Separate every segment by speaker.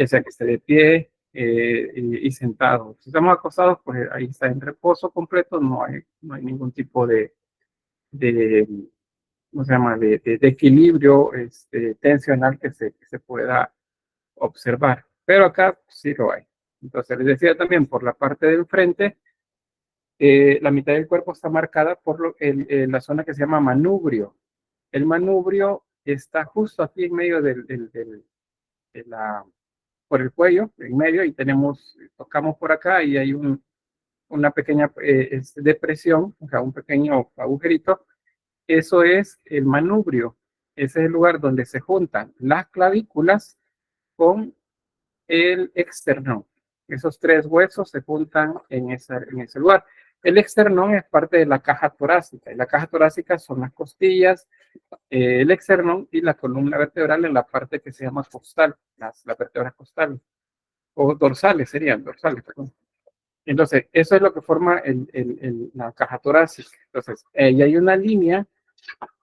Speaker 1: ya sea que esté de pie y sentado. Si estamos acostados, pues ahí está en reposo completo, no hay ningún tipo de ¿cómo se llama? De equilibrio tensional que se pueda observar. Pero acá sí lo hay. Entonces, les decía también, por la parte del frente, la mitad del cuerpo está marcada por la zona que se llama manubrio. El manubrio está justo aquí en medio de por el cuello, en medio, y tocamos por acá y hay una pequeña depresión, o sea, un pequeño agujerito. Eso es el manubrio. Ese es el lugar donde se juntan las clavículas con el externón. Esos tres huesos se juntan en ese lugar. El externón es parte de la caja torácica, y la caja torácica son las costillas, el externón y la columna vertebral en la parte que se llama costal, las vértebras costales, o dorsales serían, dorsales, perdón. Entonces, eso es lo que forma la caja torácica. Entonces, y hay una línea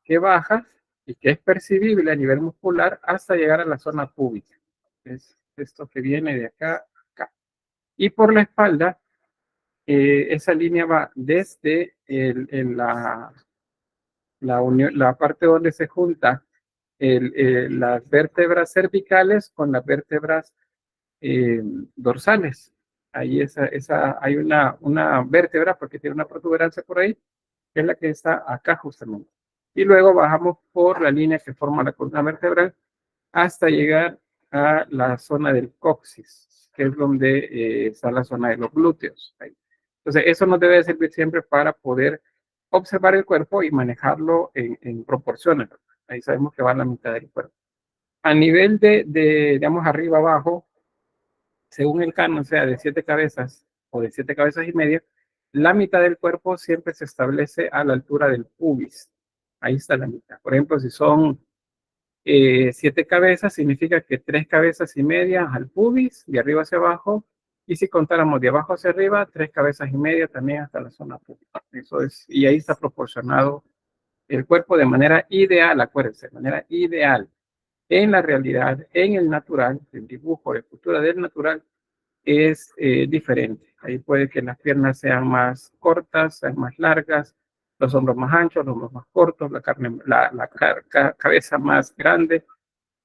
Speaker 1: que baja y que es percibible a nivel muscular hasta llegar a la zona púbica. Es esto que viene de acá a acá. Y por la espalda, esa línea va desde la parte donde se junta las vértebras cervicales con las vértebras dorsales. Ahí hay una vértebra, porque tiene una protuberancia por ahí, que es la que está acá justamente. Y luego bajamos por la línea que forma la columna vertebral hasta llegar a la zona del coxis, que es donde está la zona de los glúteos. Ahí. Entonces, eso nos debe servir siempre para poder observar el cuerpo y manejarlo en proporciones. Ahí sabemos que va a la mitad del cuerpo. A nivel digamos, arriba abajo, según el canon, sea de 7 cabezas o de 7 cabezas y media, la mitad del cuerpo siempre se establece a la altura del pubis. Ahí está la mitad. Por ejemplo, si son 7 cabezas, significa que 3 cabezas y media al pubis, de arriba hacia abajo. Y si contáramos de abajo hacia arriba, 3 cabezas y media también hasta la zona pubis. Eso es, y ahí está proporcionado el cuerpo de manera ideal, acuérdense, de manera ideal. En la realidad, en el natural, el dibujo, la escultura del natural es diferente. Ahí puede que las piernas sean más cortas, sean más largas, los hombros más anchos, los hombros más cortos, la cabeza más grande.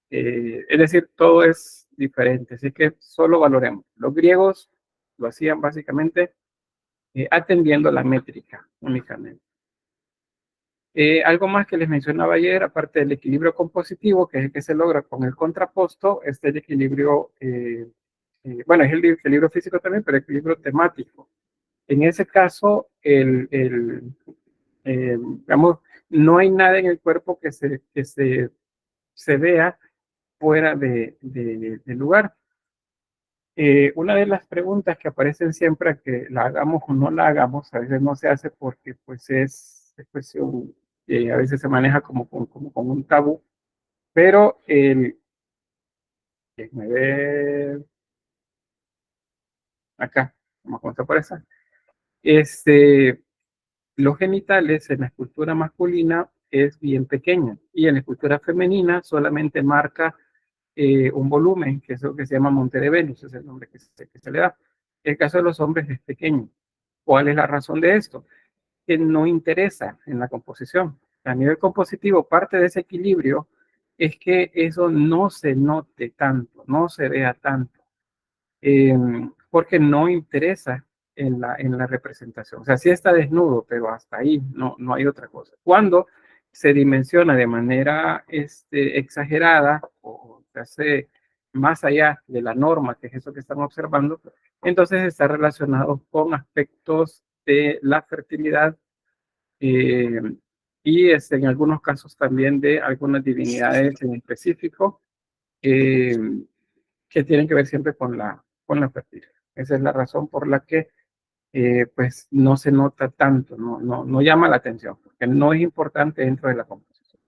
Speaker 1: Es decir, todo es diferente. Así que solo valoremos. Los griegos lo hacían básicamente atendiendo la métrica únicamente. Algo más que les mencionaba ayer, aparte del equilibrio compositivo, que es el que se logra con el contraposto, es el equilibrio, bueno, es el equilibrio físico también, pero el equilibrio temático. En ese caso, digamos, no hay nada en el cuerpo que se vea fuera del lugar. Una de las preguntas que aparecen siempre, que la hagamos o no la hagamos, a veces no se hace porque pues es cuestión, a veces se maneja como un tabú, pero déjame ver acá, vamos a comenzar por esa. Los genitales en la escultura masculina es bien pequeña y en la escultura femenina solamente marca un volumen, que es lo que se llama Monte de Venus, es el nombre que se le da. El caso de los hombres es pequeño. ¿Cuál es la razón de esto? Que no interesa en la composición. A nivel compositivo, parte de ese equilibrio es que eso no se note tanto, no se vea tanto, porque no interesa en la representación. O sea, sí está desnudo, pero hasta ahí no hay otra cosa. Cuando se dimensiona de manera exagerada o se hace más allá de la norma, que es eso que estamos observando, entonces está relacionado con aspectos de la fertilidad eh, y en algunos casos también de algunas divinidades en específico eh, que tienen que ver siempre con la fertilidad. Esa es la razón por la que pues no se nota tanto, no llama la atención, porque no es importante dentro de la composición.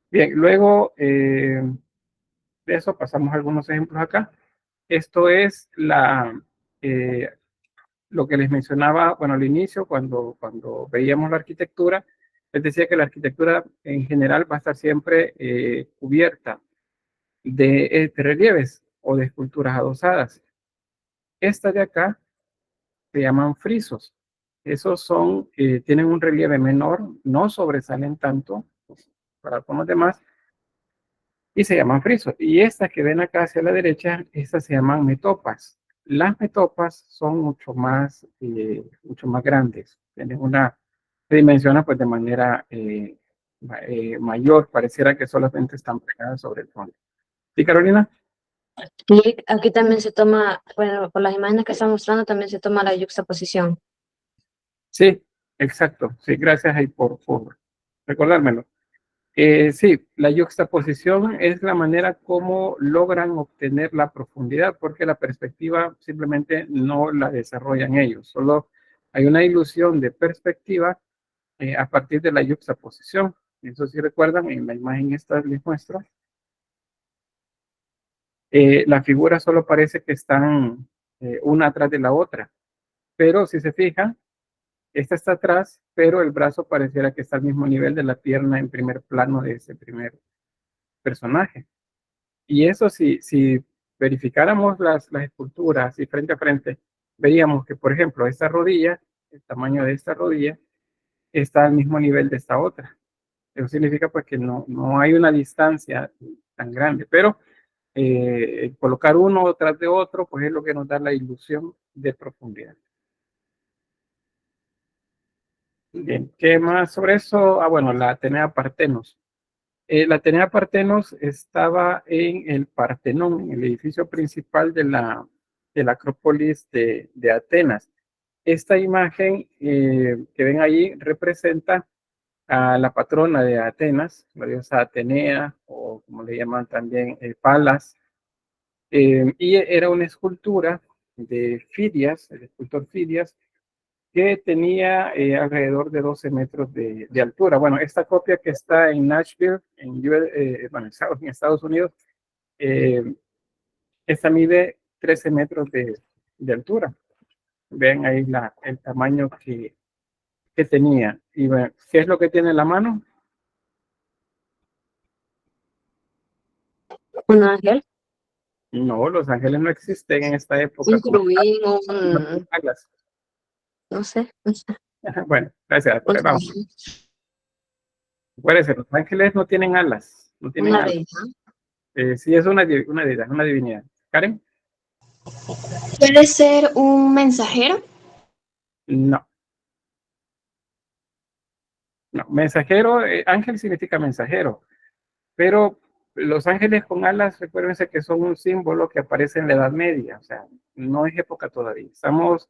Speaker 1: Bien, luego de eso pasamos a algunos ejemplos acá. Esto es eh, lo que les mencionaba, bueno, al inicio, cuando veíamos la arquitectura, les decía que la arquitectura en general va a estar siempre cubierta de relieves o de esculturas adosadas. Estas de acá se llaman frisos. Esos son, tienen un relieve menor, no sobresalen tanto para con los demás, y se llaman frisos. Y estas que ven acá hacia la derecha, estas se llaman metopas. Las metopas son mucho más grandes, tienen una, se dimensiona pues de manera mayor, pareciera que solamente están pegadas sobre el fondo. ¿Sí, Carolina?
Speaker 2: Y aquí también se toma, bueno, por las imágenes que está mostrando, también se toma la yuxtaposición.
Speaker 1: Sí, exacto. Sí, gracias ahí por recordármelo. Sí, la yuxtaposición es la manera como logran obtener la profundidad, porque la perspectiva simplemente no la desarrollan ellos. Solo hay una ilusión de perspectiva a partir de la yuxtaposición. Eso sí recuerdan, en la imagen esta les muestro. La figura solo parece que están una atrás de la otra, pero si se fijan, esta está atrás, pero el brazo pareciera que está al mismo nivel de la pierna en primer plano de ese primer personaje. Y eso si verificáramos las esculturas y frente a frente, veríamos que, por ejemplo, esta rodilla, el tamaño de esta rodilla, está al mismo nivel de esta otra. Eso significa pues que no hay una distancia tan grande, pero colocar uno tras de otro, pues es lo que nos da la ilusión de profundidad. Bien, ¿qué más sobre eso? Ah, bueno, la Atenea Partenos. La Atenea Partenos estaba en el Partenón, en el edificio principal de la Acrópolis de Atenas. Esta imagen que ven ahí representa a la patrona de Atenas, la diosa Atenea, o como le llaman también Palas, y era una escultura de Fidias, el escultor Fidias, que tenía alrededor de 12 metros de altura. Bueno, esta copia que está en Nashville, bueno, en Estados Unidos, eh, esta mide 13 metros de altura. Vean ahí el tamaño que tenía. Y bueno, ¿qué es lo que tiene en la mano?
Speaker 2: Un ángel,
Speaker 1: No, los ángeles no existen en esta época
Speaker 2: un
Speaker 1: como
Speaker 2: querubín,
Speaker 1: alas.
Speaker 2: no sé,
Speaker 1: Bueno, gracias. Vamos. Acuérdense, los ángeles no tienen alas, no tienen
Speaker 2: una
Speaker 1: alas.
Speaker 2: reina.
Speaker 1: Sí, es una deidad, una divinidad. Karen,
Speaker 3: ¿Puede ser un mensajero?
Speaker 1: no, no. Mensajero, ángel significa mensajero, pero los ángeles con alas, recuérdense que son un símbolo que aparece en la Edad Media, o sea, no es época todavía. Estamos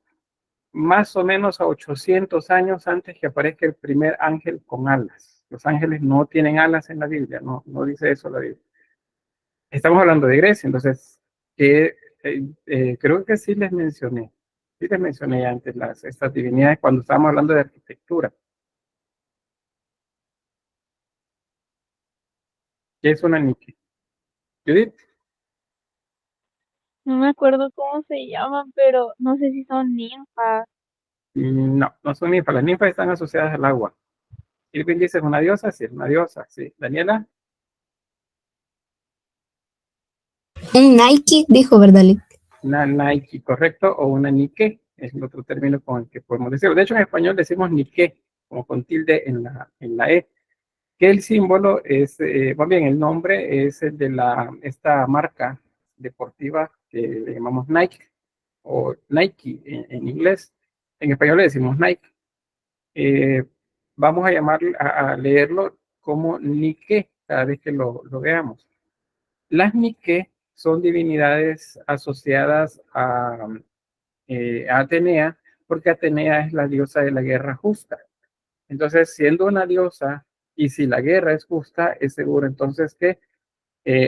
Speaker 1: más o menos a 800 años antes que aparezca el primer ángel con alas. Los ángeles no tienen alas en la Biblia, no dice eso la Biblia. Estamos hablando de Grecia, entonces, creo que sí les mencioné antes estas divinidades cuando estábamos hablando de arquitectura. ¿Qué es una Nike? Judith,
Speaker 4: No me acuerdo cómo se llaman, pero no sé si son ninfas.
Speaker 1: no son ninfas, las ninfas están asociadas al agua. Irving dice, ¿es una diosa? Sí, es una diosa, sí. Daniela,
Speaker 3: Un Nike, dijo, ¿verdad, Lick?
Speaker 1: una Nike, correcto, o una Nike, es el otro término con el que podemos decirlo. De hecho, en español decimos Nike, como con tilde en la E, que el símbolo es, más bien el nombre es el de esta marca deportiva que le llamamos Nike, o Nike en inglés. En español le decimos Nike. Eh, vamos a a leerlo como Nike cada vez que lo veamos. Las Nike son divinidades asociadas a Atenea, porque Atenea es la diosa de la guerra justa. Entonces, siendo una diosa, y si la guerra es justa, es seguro entonces que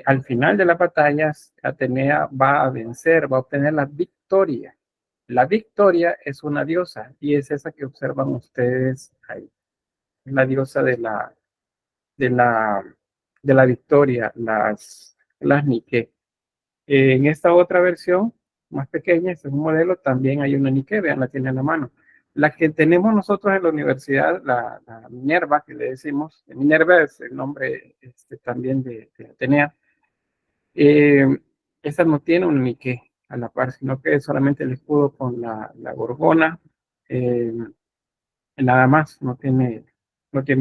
Speaker 1: al final de las batallas, Atenea va a vencer, va a obtener la victoria. La victoria es una diosa, y es esa que observan ustedes ahí. Es la diosa de la, de la victoria, las Nike. En esta otra versión, más pequeña, este es un modelo, también hay una Nike, vean, la tiene en la mano. La que tenemos nosotros en la universidad, la Minerva, que le decimos, Minerva es el nombre también de Atenea. Esta no tiene un Nike a la par, sino que es solamente el escudo con la gorgona, eh, nada más, no tiene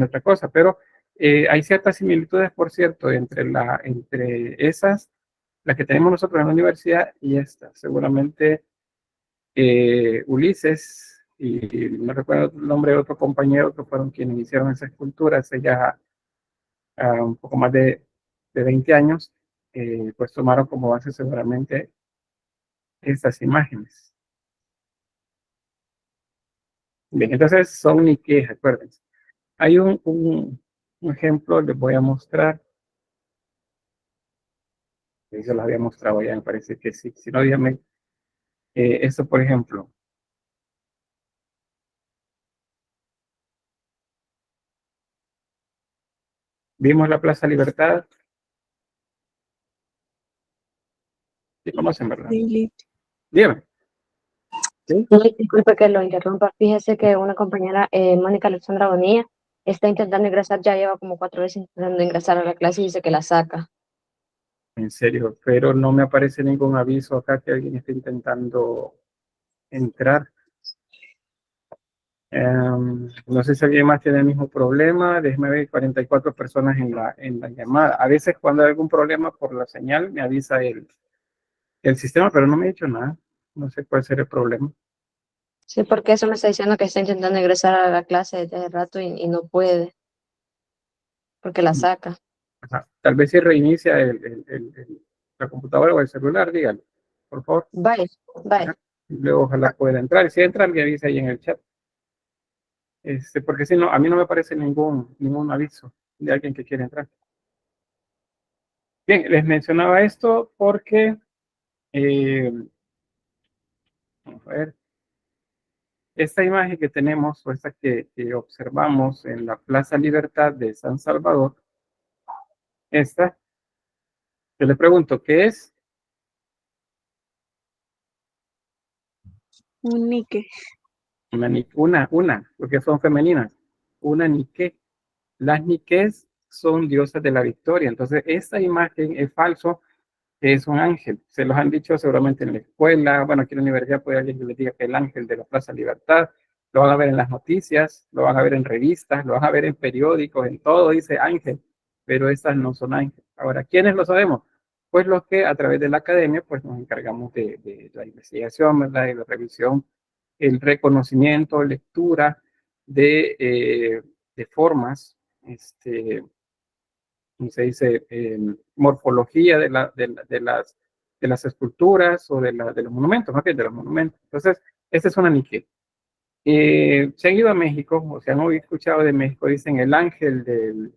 Speaker 1: otra cosa, pero hay ciertas similitudes, por cierto, entre esas, las que tenemos nosotros en la universidad y esta. Seguramente Ulises y no recuerdo el nombre de otro compañero que fueron quienes hicieron esa escultura hace ya un poco más de 20 años, pues tomaron como base seguramente estas imágenes. Bien, entonces son Nike, acuérdense. Hay un ejemplo, les voy a mostrar. Se los había mostrado ya, me parece que sí. Si no, dígame, esto por ejemplo. Vimos la Plaza Libertad. Sí, conocen, ¿verdad?
Speaker 4: Sí,
Speaker 1: Dígame. ¿Sí?
Speaker 2: Sí, disculpe que lo interrumpa. Fíjese que una compañera, Mónica Alexandra Bonilla, está intentando ingresar, ya lleva como 4 veces intentando ingresar a la clase y dice que la saca.
Speaker 1: En serio, pero no me aparece ningún aviso acá que alguien esté intentando entrar. No sé si alguien más tiene el mismo problema. Déjeme ver, 44 personas en la llamada. A veces cuando hay algún problema por la señal, me avisa el sistema, pero no me ha dicho nada. No sé cuál será el problema.
Speaker 2: Sí, porque eso me está diciendo que está intentando ingresar a la clase desde hace rato y no puede, porque la saca.
Speaker 1: Ajá. Tal vez si reinicia la computadora o el celular, dígalo, por favor.
Speaker 2: Vaya, vaya.
Speaker 1: Ajá. Y luego ojalá pueda entrar. Si entra, me avisa ahí en el chat. Porque si no, a mí no me aparece ningún aviso de alguien que quiere entrar. Bien, les mencionaba esto porque, eh, vamos a ver, esta imagen que tenemos, o esta que observamos en la Plaza Libertad de San Salvador, esta, yo le pregunto, ¿qué es?
Speaker 4: un Nike.
Speaker 1: Porque son femeninas, una Nike. Las Nikes son diosas de la victoria. Entonces, esta imagen es falso, es un ángel. Se los han dicho seguramente en la escuela. Bueno, aquí en la universidad puede alguien que les diga que el ángel de la Plaza Libertad. Lo van a ver en las noticias, lo van a ver en revistas, lo van a ver en periódicos, en todo dice ángel, pero estas no son ángeles. Ahora, ¿quiénes lo sabemos? Pues los que a través de la academia pues nos encargamos de la investigación, ¿verdad? De la revisión, el reconocimiento, lectura de formas, ¿cómo se dice? Morfología de las esculturas o de los monumentos, más bien de los monumentos. Entonces, esta es una Nike. Se han ido a México, o sea, han escuchado de México, dicen el ángel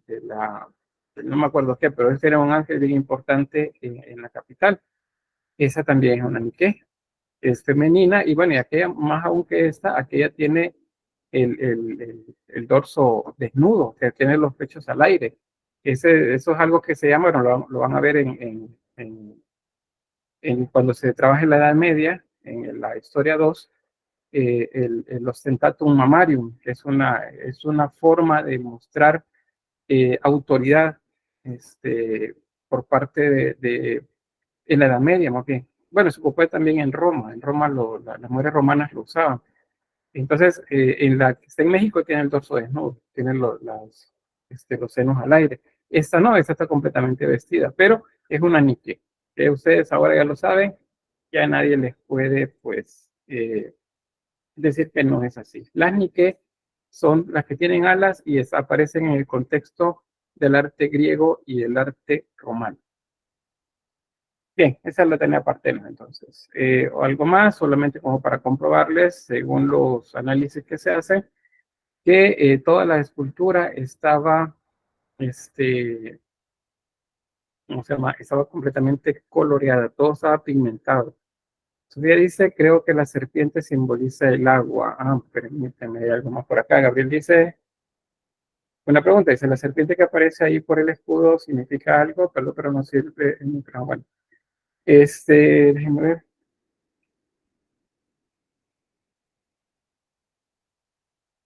Speaker 1: no me acuerdo qué, pero ese era un ángel bien importante en la capital. Esa también es una Nike, es femenina, y bueno, y aquella, más aún que esta, aquella tiene el dorso desnudo, o sea, tiene los pechos al aire. Eso es algo que se llama, bueno, lo van a ver cuando se trabaja en la Edad Media, en la Historia 2, el ostentatum mammarium, que es una forma de mostrar autoridad por parte en la Edad Media, más bien. Bueno, se ocupó también en Roma. En Roma las mujeres romanas lo usaban. Entonces, en la que está en México tiene el dorso desnudo, tiene los senos al aire. Esta no, esta está completamente vestida, pero es una Nike, que ustedes ahora ya lo saben, ya nadie les puede, pues, decir que no es así. Las Nike son las que tienen alas y aparecen en el contexto del arte griego y del arte romano. Bien, esa la tenía aparte, ¿no? Entonces, o algo más, solamente como para comprobarles, según los análisis que se hacen, que toda la escultura estaba, ¿cómo se llama? Estaba completamente coloreada, todo estaba pigmentado. Sofía dice, creo que la serpiente simboliza el agua. Permíteme, hay algo más por acá. Gabriel dice, una pregunta, dice, la serpiente que aparece ahí por el escudo significa algo, pero no sirve en un bueno. Déjenme ver.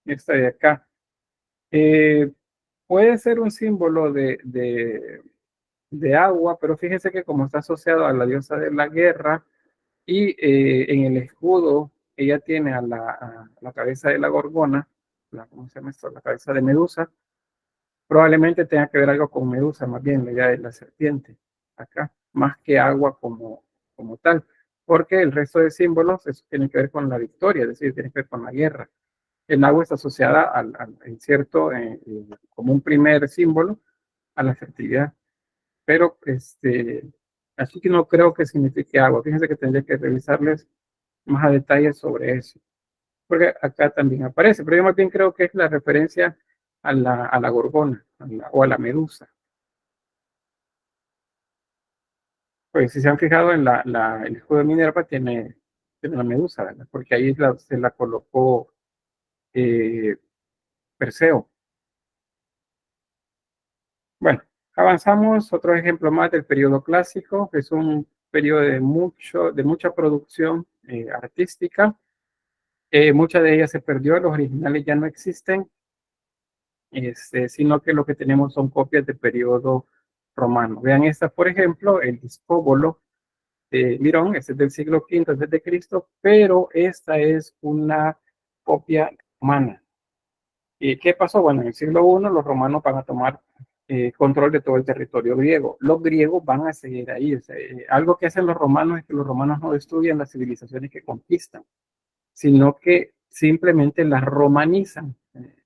Speaker 1: Esta de acá. Eh, puede ser un símbolo de agua, pero fíjense que como está asociado a la diosa de la guerra y en el escudo ella tiene a la cabeza de la gorgona, ¿cómo se llama esto? La cabeza de Medusa, probablemente tenga que ver algo con Medusa, más bien la idea de la serpiente, acá, más que agua como tal, porque el resto de símbolos eso tiene que ver con la victoria, es decir, tiene que ver con la guerra. El agua está asociada en cierto, como un primer símbolo, a la fertilidad, pero así que no creo que signifique agua. Fíjense que tendría que revisarles más a detalle sobre eso, porque acá también aparece, pero yo más bien creo que es la referencia a la gorgona o a la medusa. Pues si se han fijado en el escudo de Minerva tiene la medusa, ¿verdad? Porque ahí se la colocó eh, Perseo. Bueno, avanzamos. Otro ejemplo más del periodo clásico, que es un periodo de mucha producción artística. Mucha de ellas se perdió, los originales ya no existen, sino que lo que tenemos son copias del periodo romano. Vean esta, por ejemplo, el discóbolo de Mirón, este es del siglo V antes de Cristo, pero esta es una copia romana. ¿Y qué pasó? Bueno, en el siglo I los romanos van a tomar control de todo el territorio griego. Los griegos van a seguir ahí. O sea, algo que hacen los romanos es que los romanos no destruyen las civilizaciones que conquistan, sino que simplemente las romanizan.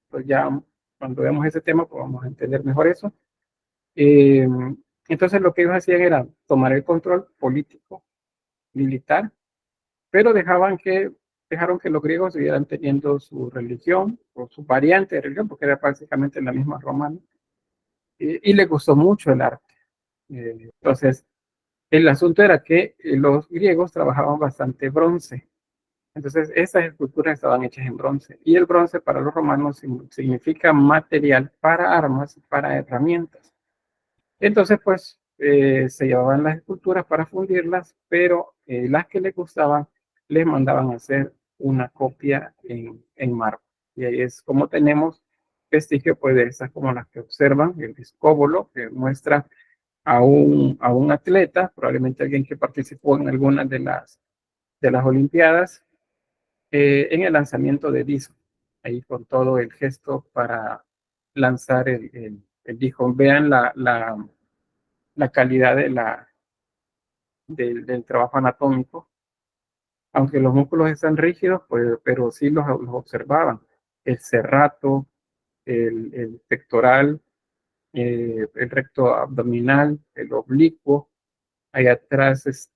Speaker 1: Pues ya cuando veamos ese tema, pues vamos a entender mejor eso. Eh, entonces lo que ellos hacían era tomar el control político, militar, pero dejaron que los griegos siguieran teniendo su religión o su variante de religión, porque era básicamente la misma romana, y les gustó mucho el arte. Entonces, el asunto era que los griegos trabajaban bastante bronce. Entonces, esas esculturas estaban hechas en bronce. Y el bronce para los romanos significa material para armas, para herramientas. Entonces, pues, se llevaban las esculturas para fundirlas, pero las que les gustaban les mandaban a hacer una copia en mármol. Y ahí es como tenemos vestigio, pues, de esas como las que observan, el discóbolo, que muestra a un atleta, probablemente alguien que participó en algunas de las Olimpiadas, en el lanzamiento de disco, ahí con todo el gesto para lanzar el disco. Vean la calidad del trabajo anatómico, aunque los músculos están rígidos, pues, pero sí los observaban. El serrato, el pectoral, el recto abdominal, el oblicuo, ahí atrás,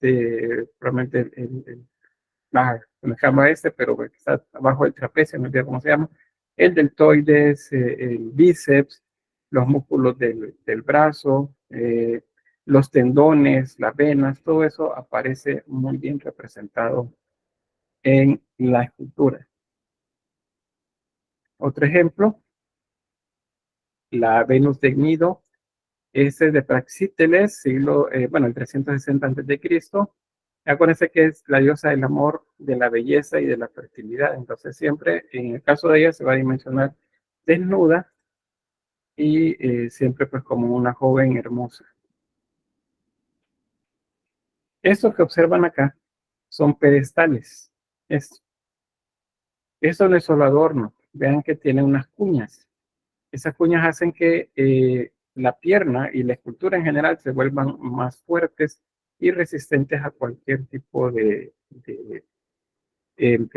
Speaker 1: probablemente se me llama pero está abajo del trapecio, no me olvido cómo se llama, el deltoides, el bíceps, los músculos del brazo, los tendones, las venas, todo eso aparece muy bien representado en la escultura. Otro ejemplo, la Venus de Gnido, ese es de Praxíteles, el 360 a.C. Acuérdense que es la diosa del amor, de la belleza y de la fertilidad. Entonces siempre, en el caso de ella, se va a dimensionar desnuda y siempre pues como una joven hermosa. Estos que observan acá son pedestales. Esto no es solo adorno. Vean que tiene unas cuñas. Esas cuñas hacen que la pierna y la escultura en general se vuelvan más fuertes y resistentes a cualquier tipo que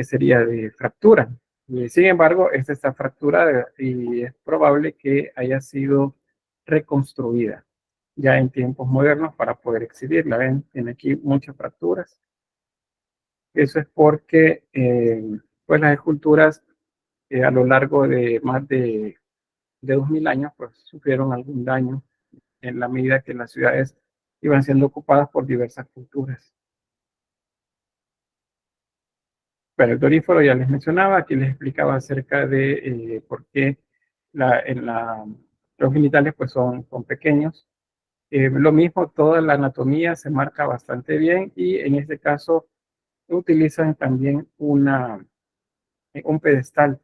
Speaker 1: sería de fractura. Sin embargo, esta está fracturada y es probable que haya sido reconstruida ya en tiempos modernos para poder exhibirla. Ven, tiene aquí muchas fracturas. Eso es porque pues las esculturas a lo largo de más de 2000 años pues sufrieron algún daño en la medida que las ciudades iban siendo ocupadas por diversas culturas. Pero el doríforo ya les mencionaba, aquí les explicaba acerca de por qué los genitales pues son pequeños. Lo mismo, toda la anatomía se marca bastante bien y en este caso utilizan también un pedestal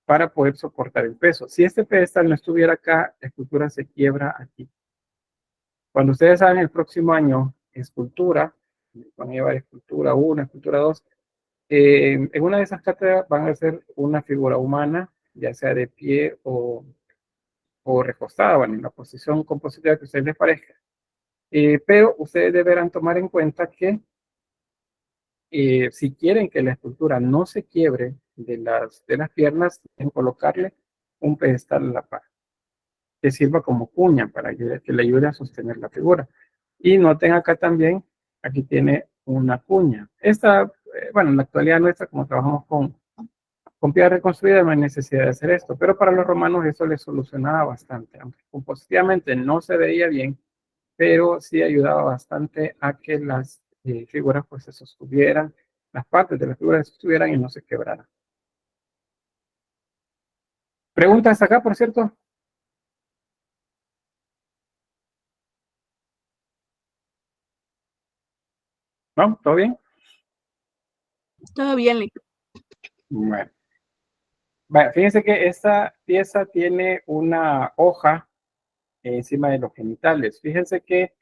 Speaker 1: para poder soportar el peso. Si este pedestal no estuviera acá, la escultura se quiebra aquí. Cuando ustedes hagan el próximo año escultura, van a llevar escultura 1, escultura 2, en una de esas cátedras van a hacer una figura humana, ya sea de pie o recostada, bueno, en la posición compositiva que a ustedes les parezca. Pero ustedes deberán tomar en cuenta que si quieren que la escultura no se quiebre de las piernas, en colocarle un pedestal a la par, que sirva como cuña para que le ayude a sostener la figura. Y noten acá también, aquí tiene una cuña. Esta, bueno, en la actualidad nuestra, como trabajamos con piedra reconstruida, no hay necesidad de hacer esto, pero para los romanos eso les solucionaba bastante, aunque compositivamente no se veía bien, pero sí ayudaba bastante a que las figuras pues se sostuvieran, las partes de las figuras se sostuvieran y no se quebraran. ¿Preguntas acá, por cierto? ¿No? ¿Todo bien?
Speaker 5: Todo bien, Lick.
Speaker 1: Bueno. Vale, fíjense que esta pieza tiene una hoja encima de los genitales. Fíjense que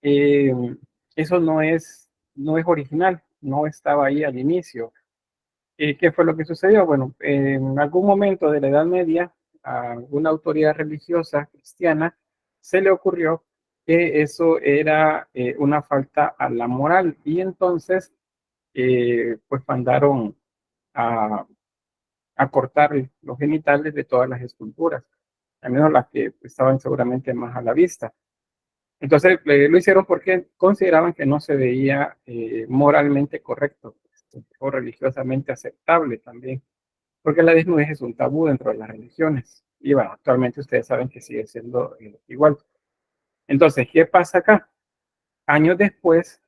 Speaker 1: eh, eso no es original, no estaba ahí al inicio. ¿Qué fue lo que sucedió? Bueno, en algún momento de la Edad Media, a una autoridad religiosa cristiana se le ocurrió que eso era una falta a la moral y entonces pues mandaron a, a cortar los genitales de todas las esculturas, al menos las que estaban seguramente más a la vista. Entonces lo hicieron porque consideraban que no se veía moralmente correcto o religiosamente aceptable también, porque la desnudez es un tabú dentro de las religiones. Y bueno, actualmente ustedes saben que sigue siendo igual. Entonces, ¿qué pasa acá? Años después,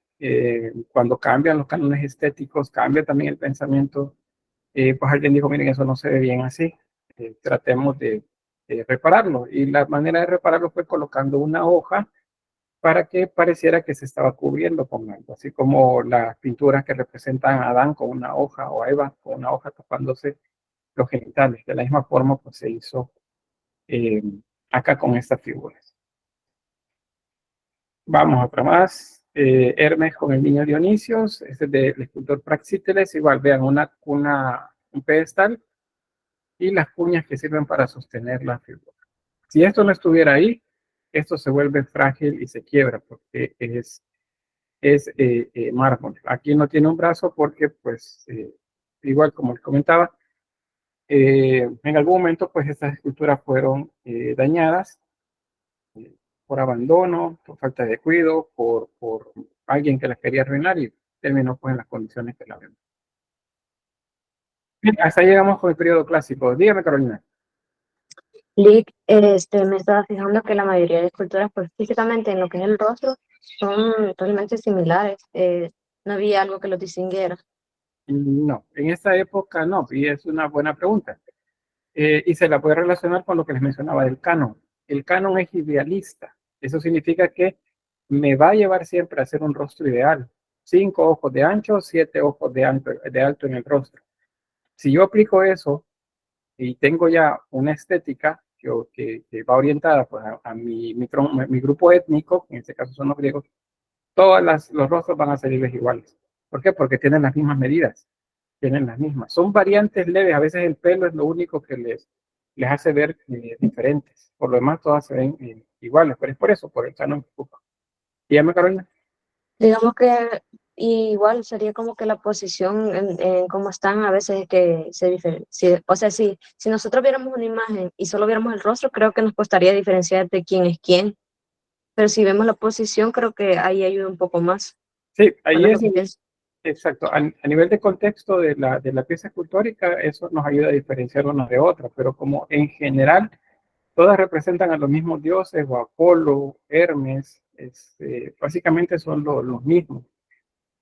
Speaker 1: cuando cambian los cánones estéticos, cambia también el pensamiento, pues alguien dijo, miren, eso no se ve bien así, tratemos de repararlo. Y la manera de repararlo fue colocando una hoja para que pareciera que se estaba cubriendo con algo, así como las pinturas que representan a Adán con una hoja o a Eva con una hoja tapándose los genitales. De la misma forma, pues se hizo eh, acá con estas figuras. Vamos a otra más. Hermes con el niño Dionisios, este es del escultor Praxíteles. Igual, vean un pedestal y las cuñas que sirven para sostener la figura. Si esto no estuviera ahí, esto se vuelve frágil y se quiebra porque es mármol. Aquí no tiene un brazo porque, pues, igual como les comentaba, en algún momento, pues, estas esculturas fueron dañadas por abandono, por falta de cuidado, por alguien que las quería arruinar y terminó, pues, en las condiciones que la vemos. Bien, hasta ahí llegamos con el periodo clásico. Dígame, Carolina.
Speaker 2: Lick, me estaba fijando que la mayoría de esculturas, pues físicamente en lo que es el rostro, son totalmente similares. No había algo que los distinguiera.
Speaker 1: No, en esta época no, y es una buena pregunta. Y se la puede relacionar con lo que les mencionaba del canon. El canon es idealista. Eso significa que me va a llevar siempre a hacer un rostro ideal. 5 ojos de ancho, 7 ojos de alto en el rostro. Si yo aplico eso y tengo ya una estética que va orientada pues, a mi grupo étnico, en este caso son los griegos, los rostros van a salirles iguales. ¿Por qué? Porque tienen las mismas medidas, tienen las mismas. Son variantes leves, a veces el pelo es lo único que les hace ver diferentes. Por lo demás, todas se ven iguales, pero es por eso, por el canon que ocupa. Dígame, Carolina.
Speaker 2: Digamos que igual sería como que la posición en cómo están a veces que se diferencia. O sea, si nosotros viéramos una imagen y solo viéramos el rostro, creo que nos costaría diferenciar de quién es quién. Pero si vemos la posición, creo que ahí ayuda un poco más.
Speaker 1: Sí, ahí
Speaker 2: Bueno, es lo
Speaker 1: es
Speaker 2: que pienso.
Speaker 1: exacto. A nivel de contexto de la pieza escultórica, eso nos ayuda a diferenciar una de otra, pero como en general todas representan a los mismos dioses, o Apolo, Hermes, básicamente son los mismos.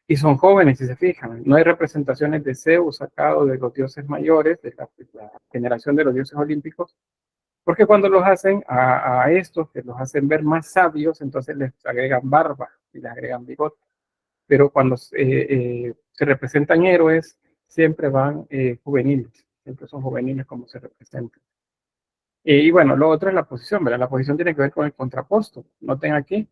Speaker 1: Y son jóvenes, si se fijan. No hay representaciones de Zeus sacado de los dioses mayores, de la generación de los dioses olímpicos, porque cuando los hacen a estos, que los hacen ver más sabios, entonces les agregan barba y les agregan bigote. Pero cuando se representan héroes, siempre van juveniles, siempre son juveniles como se representan. Y bueno, lo otro es la posición, ¿verdad? La posición tiene que ver con el contrapposto. Noten aquí,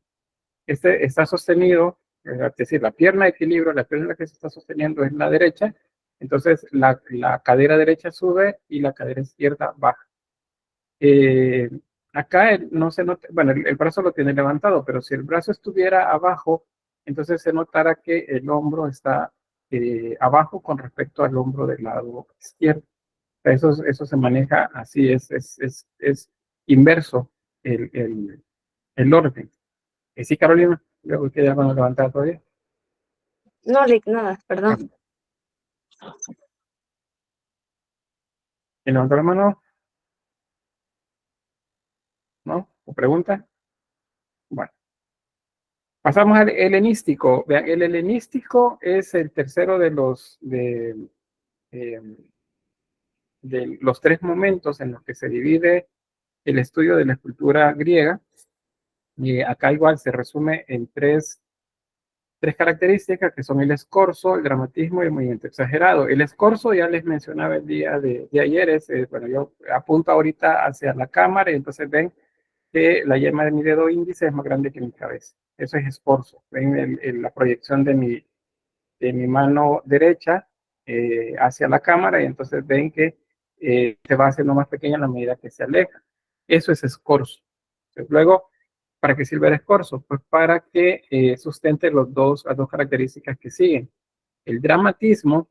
Speaker 1: este está sostenido, es decir, la pierna de equilibrio, la pierna en la que se está sosteniendo es la derecha, entonces la cadera derecha sube y la cadera izquierda baja. Eh, Acá no se nota, bueno, el brazo lo tiene levantado, pero si el brazo estuviera abajo, entonces se notara que el hombro está abajo con respecto al hombro del lado izquierdo. Eso se maneja así, es inverso el orden. Sí, Carolina, luego que ya van a levantar todavía.
Speaker 2: No, Lick, nada, perdón.
Speaker 1: ¿Quién levantó la mano? ¿No? ¿O pregunta? Bueno, pasamos al helenístico. Vean, el helenístico es el tercero eh, de los tres momentos en los que se divide el estudio de la escultura griega. Y acá igual se resume en tres características que son el escorzo, el dramatismo y el movimiento exagerado. El escorzo ya les mencionaba el día de ayer, bueno, yo apunto ahorita hacia la cámara y entonces ven que la yema de mi dedo índice es más grande que mi cabeza. Eso es escorzo. Ven la proyección de mi mano derecha hacia la cámara y entonces ven que se va haciendo más pequeña a la medida que se aleja. Eso es escorzo. Entonces, luego, ¿para qué sirve el escorzo? Pues para que sustente las dos características que siguen. El dramatismo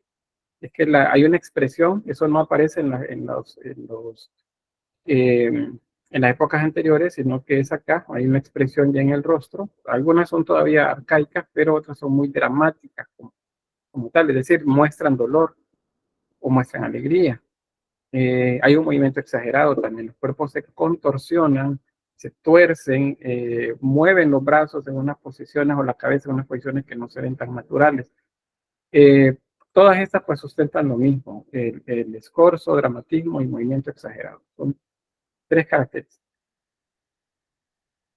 Speaker 1: es que hay una expresión, eso no aparece en las épocas anteriores, sino que es acá, hay una expresión ya en el rostro. Algunas son todavía arcaicas, pero otras son muy dramáticas como tal, es decir, muestran dolor o muestran alegría. Hay un movimiento exagerado también, los cuerpos se contorsionan, se tuercen, mueven los brazos en unas posiciones o la cabeza en unas posiciones que no se ven tan naturales. Todas estas pues sustentan lo mismo, el escorzo, dramatismo y movimiento exagerado. Son tres características.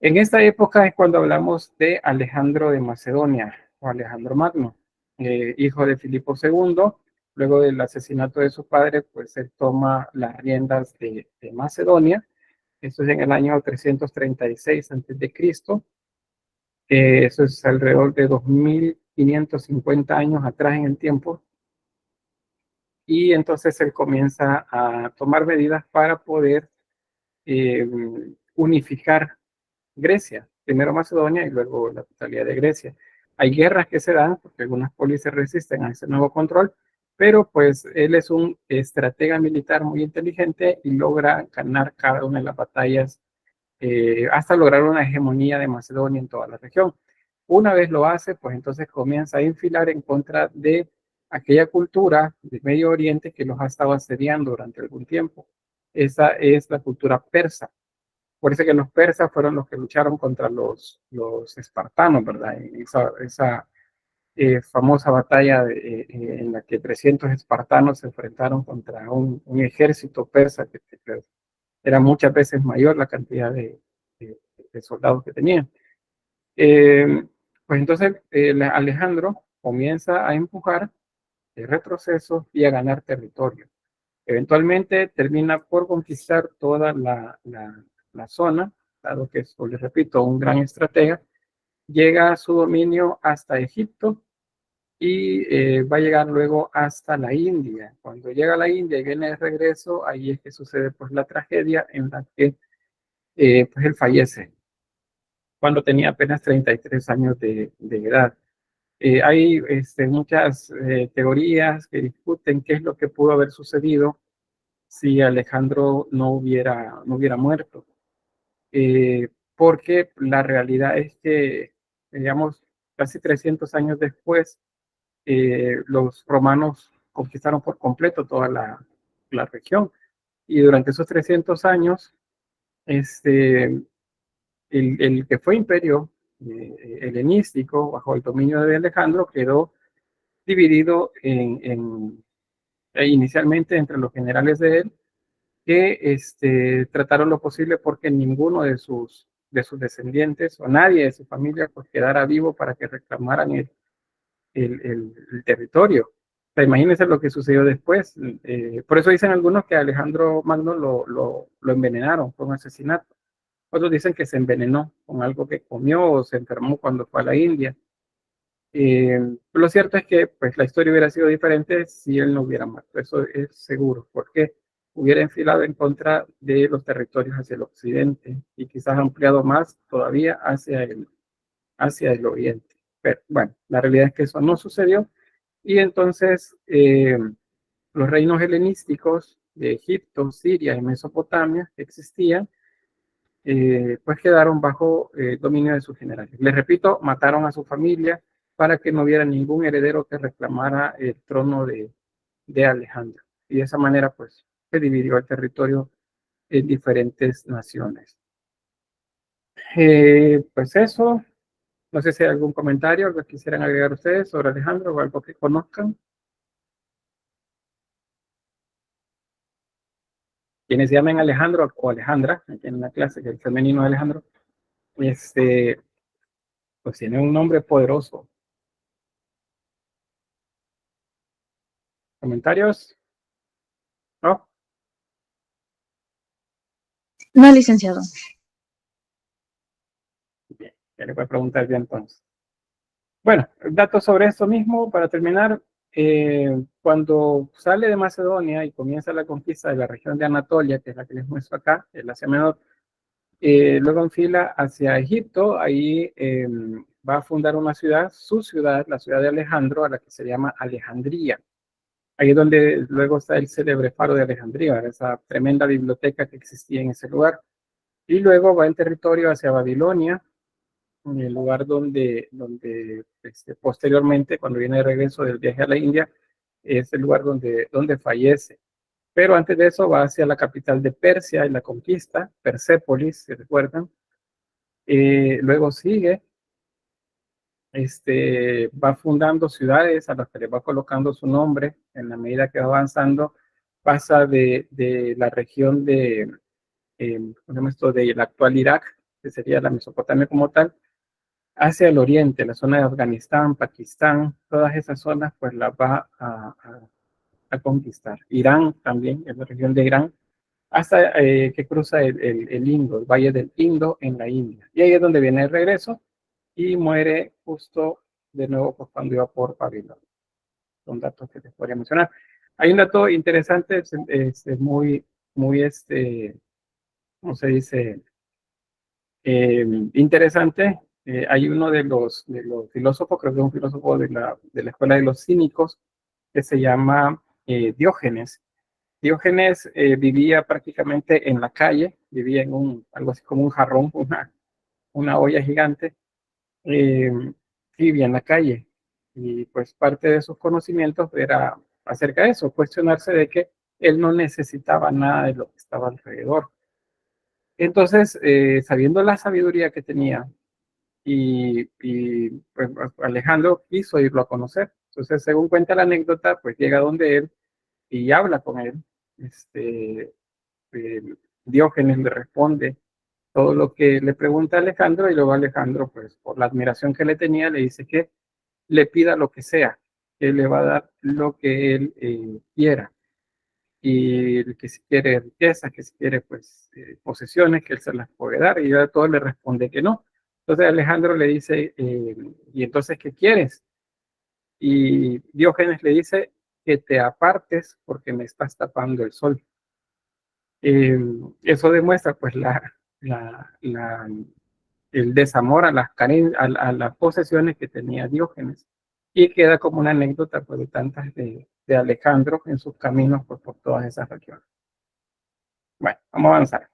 Speaker 1: En esta época es cuando hablamos de Alejandro de Macedonia o Alejandro Magno, hijo de Filipo II. Luego del asesinato de su padre, pues él toma las riendas de Macedonia. Eso es en el año 336 a.C. Eso es alrededor de 2550 años atrás en el tiempo. Y entonces él comienza a tomar medidas para poder unificar Grecia, primero Macedonia y luego la totalidad de Grecia. Hay guerras que se dan porque algunas polis se resisten a ese nuevo control, pero pues él es un estratega militar muy inteligente y logra ganar cada una de las batallas hasta lograr una hegemonía de Macedonia en toda la región. Una vez lo hace, pues entonces comienza a infilar en contra de aquella cultura del Medio Oriente que los ha estado asediando durante algún tiempo. Esa es la cultura persa. Por eso que los persas fueron los que lucharon contra los espartanos, ¿verdad? Esa famosa batalla en la que 300 espartanos se enfrentaron contra un ejército persa que era muchas veces mayor la cantidad de soldados que tenían. Pues entonces Alejandro comienza a empujar el retroceso y a ganar territorio. Eventualmente termina por conquistar toda la zona, dado que es, les repito, un gran estratega, llega a su dominio hasta Egipto y va a llegar luego hasta la India. Cuando llega a la India y viene de regreso, ahí es que sucede pues la tragedia en la que pues él fallece cuando tenía apenas 33 años de edad. Hay muchas teorías que discuten qué es lo que pudo haber sucedido si Alejandro no hubiera muerto. Porque la realidad es que, digamos, casi 300 años después, los romanos conquistaron por completo toda la región. Y durante esos 300 años, el que fue imperio helenístico bajo el dominio de Alejandro quedó dividido inicialmente entre los generales de él que trataron lo posible porque ninguno de sus descendientes o nadie de su familia pues quedara vivo para que reclamaran el territorio. sea, imagínense lo que sucedió después. Por eso dicen algunos que Alejandro Magno lo envenenaron, fue un asesinato. Otros dicen que se envenenó con algo que comió o se enfermó cuando fue a la India. Lo cierto es que pues, la historia hubiera sido diferente si él no hubiera muerto, eso es seguro, porque hubiera enfilado en contra de los territorios hacia el occidente y quizás ampliado más todavía hacia el oriente. Pero bueno, la realidad es que eso no sucedió y entonces los reinos helenísticos de Egipto, Siria y Mesopotamia que existían, pues quedaron bajo dominio de sus generales. Les repito, mataron a su familia para que no hubiera ningún heredero que reclamara el trono de Alejandro. Y de esa manera, pues, se dividió el territorio en diferentes naciones. Pues eso, no sé si hay algún comentario, algo que quisieran agregar ustedes sobre Alejandro o algo que conozcan. Quienes se llamen Alejandro o Alejandra, aquí en la clase, que el femenino de Alejandro, pues tiene un nombre poderoso. ¿Comentarios? ¿No?
Speaker 5: No, licenciado.
Speaker 1: Bien, ya le voy a preguntar ya entonces. Bueno, datos sobre esto mismo, para terminar, cuando sale de Macedonia y comienza la conquista de la región de Anatolia, que es la que les muestro acá, el Asia Menor, luego enfila hacia Egipto, ahí va a fundar una ciudad, su ciudad, la ciudad de Alejandro, a la que se llama Alejandría. Ahí es donde luego está el célebre faro de Alejandría, esa tremenda biblioteca que existía en ese lugar. Y luego va en territorio hacia Babilonia, en el lugar donde posteriormente, cuando viene de regreso del viaje a la India, es el lugar donde fallece. Pero antes de eso va hacia la capital de Persia y la conquista, Persépolis, ¿se recuerdan? Luego sigue, va fundando ciudades a las que le va colocando su nombre en la medida que va avanzando. Pasa de la región ¿cómo se llama esto? De la actual Irak, que sería la Mesopotamia como tal, hacia el oriente, la zona de Afganistán, Pakistán, todas esas zonas, pues las va a conquistar. Irán también, es la región de Irán, hasta que cruza el Indo, el Valle del Indo en la India. Y ahí es donde viene el regreso y muere justo de nuevo pues, cuando iba por Babilonia. Son datos que les podría mencionar. Hay un dato interesante, muy, ¿cómo se dice? Interesante. Hay uno de los filósofos, creo que es un filósofo de la escuela de los cínicos, que se llama Diógenes. Diógenes vivía prácticamente en la calle, vivía en algo así como un jarrón, una olla gigante, vivía en la calle. Y pues parte de sus conocimientos era acerca de eso, cuestionarse de que él no necesitaba nada de lo que estaba alrededor. Entonces, sabiendo la sabiduría que tenía, pues, Alejandro quiso irlo a conocer. Entonces, según cuenta la anécdota, pues llega donde él y habla con él. Eh, Diógenes le responde todo lo que le pregunta a Alejandro y luego Alejandro, pues por la admiración que le tenía, le dice que le pida lo que sea, que él le va a dar lo que él quiera. Y que si quiere riqueza, que si quiere pues posesiones, que él se las puede dar. Y a todos le responde que no. Entonces Alejandro le dice, ¿y entonces qué quieres? Y Diógenes le dice que te apartes porque me estás tapando el sol. Eso demuestra pues el desamor a a las posesiones que tenía Diógenes. Y queda como una anécdota pues, de tantas de Alejandro en sus caminos pues, por todas esas regiones. Bueno, vamos a avanzar.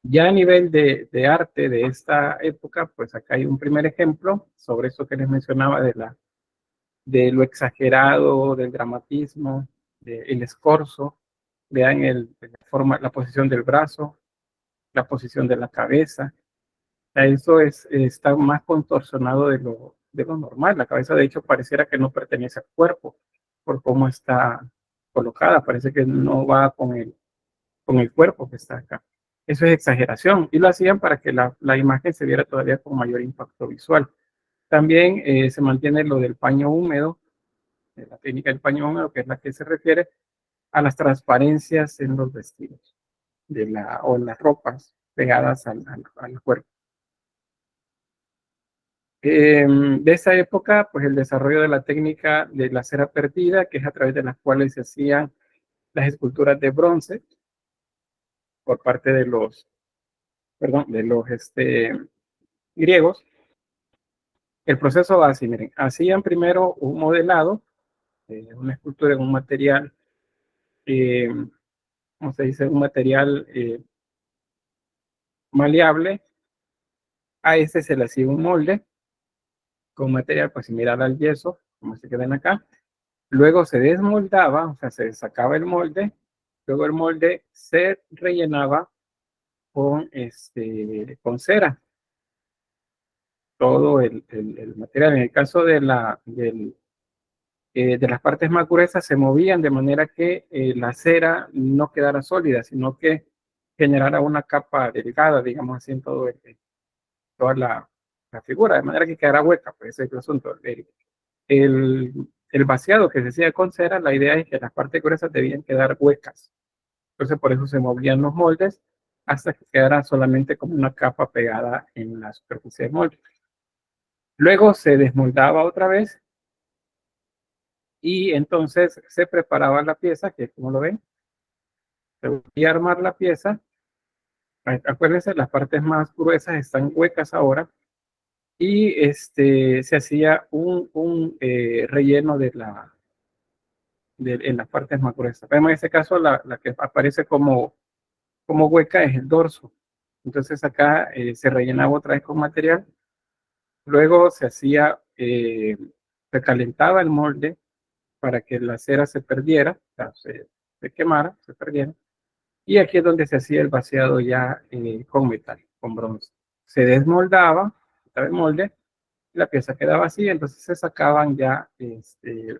Speaker 1: Ya a nivel de arte de esta época, pues acá hay un primer ejemplo sobre eso que les mencionaba de lo exagerado, del dramatismo, del escorzo. Vean la posición del brazo, la posición de la cabeza. Eso está más contorsionado de lo normal. La cabeza, de hecho, pareciera que no pertenece al cuerpo por cómo está colocada. Parece que no va con el cuerpo que está acá. Eso es exageración. Y lo hacían para que la imagen se viera todavía con mayor impacto visual. También se mantiene lo del paño húmedo, la técnica del paño húmedo, que es la que se refiere a las transparencias en los vestidos o en las ropas pegadas al cuerpo. De esa época, pues el desarrollo de la técnica de la cera perdida, que es a través de las cuales se hacían las esculturas de bronce por parte de los griegos. El proceso va así, miren, hacían primero un modelado, una escultura en un material, ¿cómo se dice? Un material maleable. A ese se le hacía un molde con material pues similar al yeso, como se ven acá. Luego se desmoldaba, o sea, se sacaba el molde. Luego el molde se rellenaba con cera. Todo el material. En el caso de las partes más gruesas se movían de manera que la cera no quedara sólida, sino que generara una capa delgada, digamos así, en toda la figura, de manera que quedara hueca. Pues ese es el asunto. El vaciado que se hacía con cera, la idea es que las partes gruesas debían quedar huecas. Entonces por eso se movían los moldes hasta que quedara solamente como una capa pegada en la superficie del molde. Luego se desmoldaba otra vez y entonces se preparaba la pieza, que como lo ven, se volvía a armar la pieza. Acuérdense, las partes más gruesas están huecas ahora y se hacía un relleno en las partes más gruesas. Vemos en este caso la que aparece como hueca es el dorso. Entonces acá se rellenaba otra vez con material. Luego se calentaba el molde para que la cera se perdiera, o sea, se quemara, se perdiera. Y aquí es donde se hacía el vaciado ya con metal, con bronce. Se desmoldaba el molde, la pieza quedaba así, entonces se sacaban ya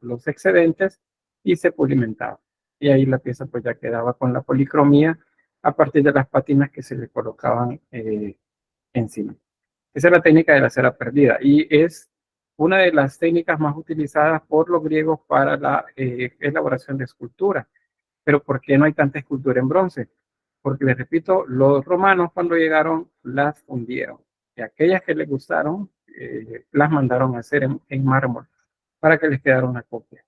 Speaker 1: los excedentes y se pulimentaba. Y ahí la pieza pues ya quedaba con la policromía a partir de las patinas que se le colocaban encima. Esa es la técnica de la cera perdida y es una de las técnicas más utilizadas por los griegos para la elaboración de escultura. Pero ¿por qué no hay tanta escultura en bronce? Porque les repito, los romanos cuando llegaron las fundieron y aquellas que les gustaron las mandaron a hacer en mármol para que les quedara una copia.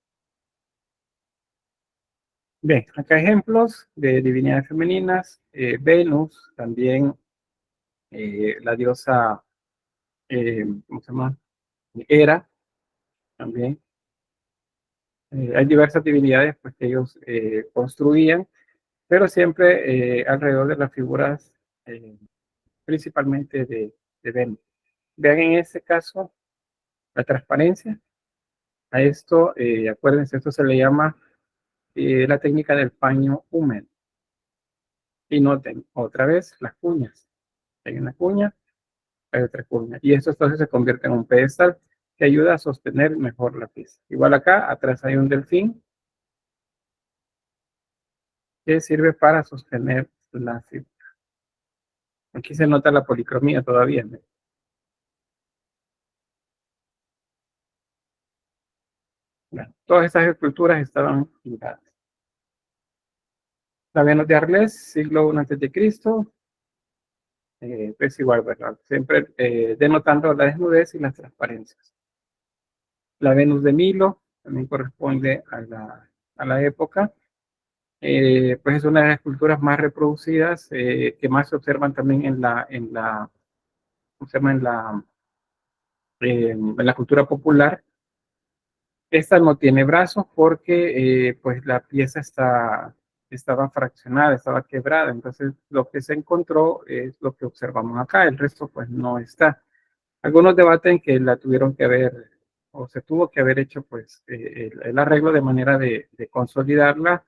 Speaker 1: Bien, acá ejemplos de divinidades femeninas, Venus, también la diosa, ¿cómo se llama? Hera, también. Hay diversas divinidades pues, que ellos construían, pero siempre alrededor de las figuras principalmente de Venus. Vean en este caso la transparencia. A esto, acuérdense, esto se le llama la técnica del paño húmedo. Y noten otra vez las cuñas. Hay una cuña, hay otra cuña. Y esto entonces se convierte en un pedestal que ayuda a sostener mejor la pieza. Igual acá, atrás hay un delfín que sirve para sostener la figura. Aquí se nota la policromía todavía, ¿no? Bueno, todas estas esculturas estaban pintadas. La Venus de Arles, siglo I a.C., pues igual, ¿verdad? Siempre denotando la desnudez y las transparencias. La Venus de Milo también corresponde a la época. Pues es una de las esculturas más reproducidas, que más se observan también ¿cómo se llama? En la cultura popular. Esta no tiene brazos porque pues la pieza estaba fraccionada, estaba quebrada. Entonces lo que se encontró es lo que observamos acá. El resto pues no está. Algunos debaten que la tuvieron que haber o se tuvo que haber hecho pues el arreglo de manera de consolidarla,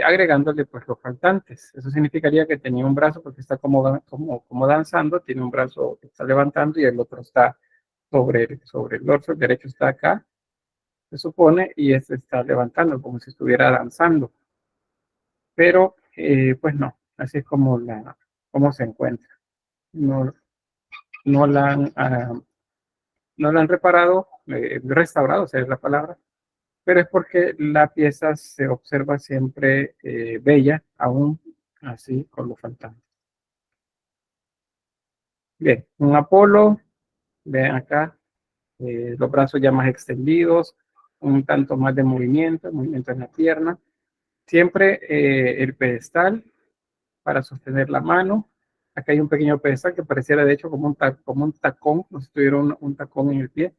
Speaker 1: agregándole pues los faltantes. Eso significaría que tenía un brazo porque está como danzando, tiene un brazo que está levantando y el otro está sobre el dorso. El derecho está acá, se supone, y este está levantando como si estuviera danzando. Pero pues no, así es como se encuentra. No, no la han reparado, restaurado, esa es la palabra, pero es porque la pieza se observa siempre bella, aún así con los fantasmas. Bien, un Apolo, vean acá, los brazos ya más extendidos, un tanto más de movimiento en la pierna. Siempre el pedestal para sostener la mano. Acá hay un pequeño pedestal que pareciera de hecho como un tacón, como si tuviera un tacón en el pie,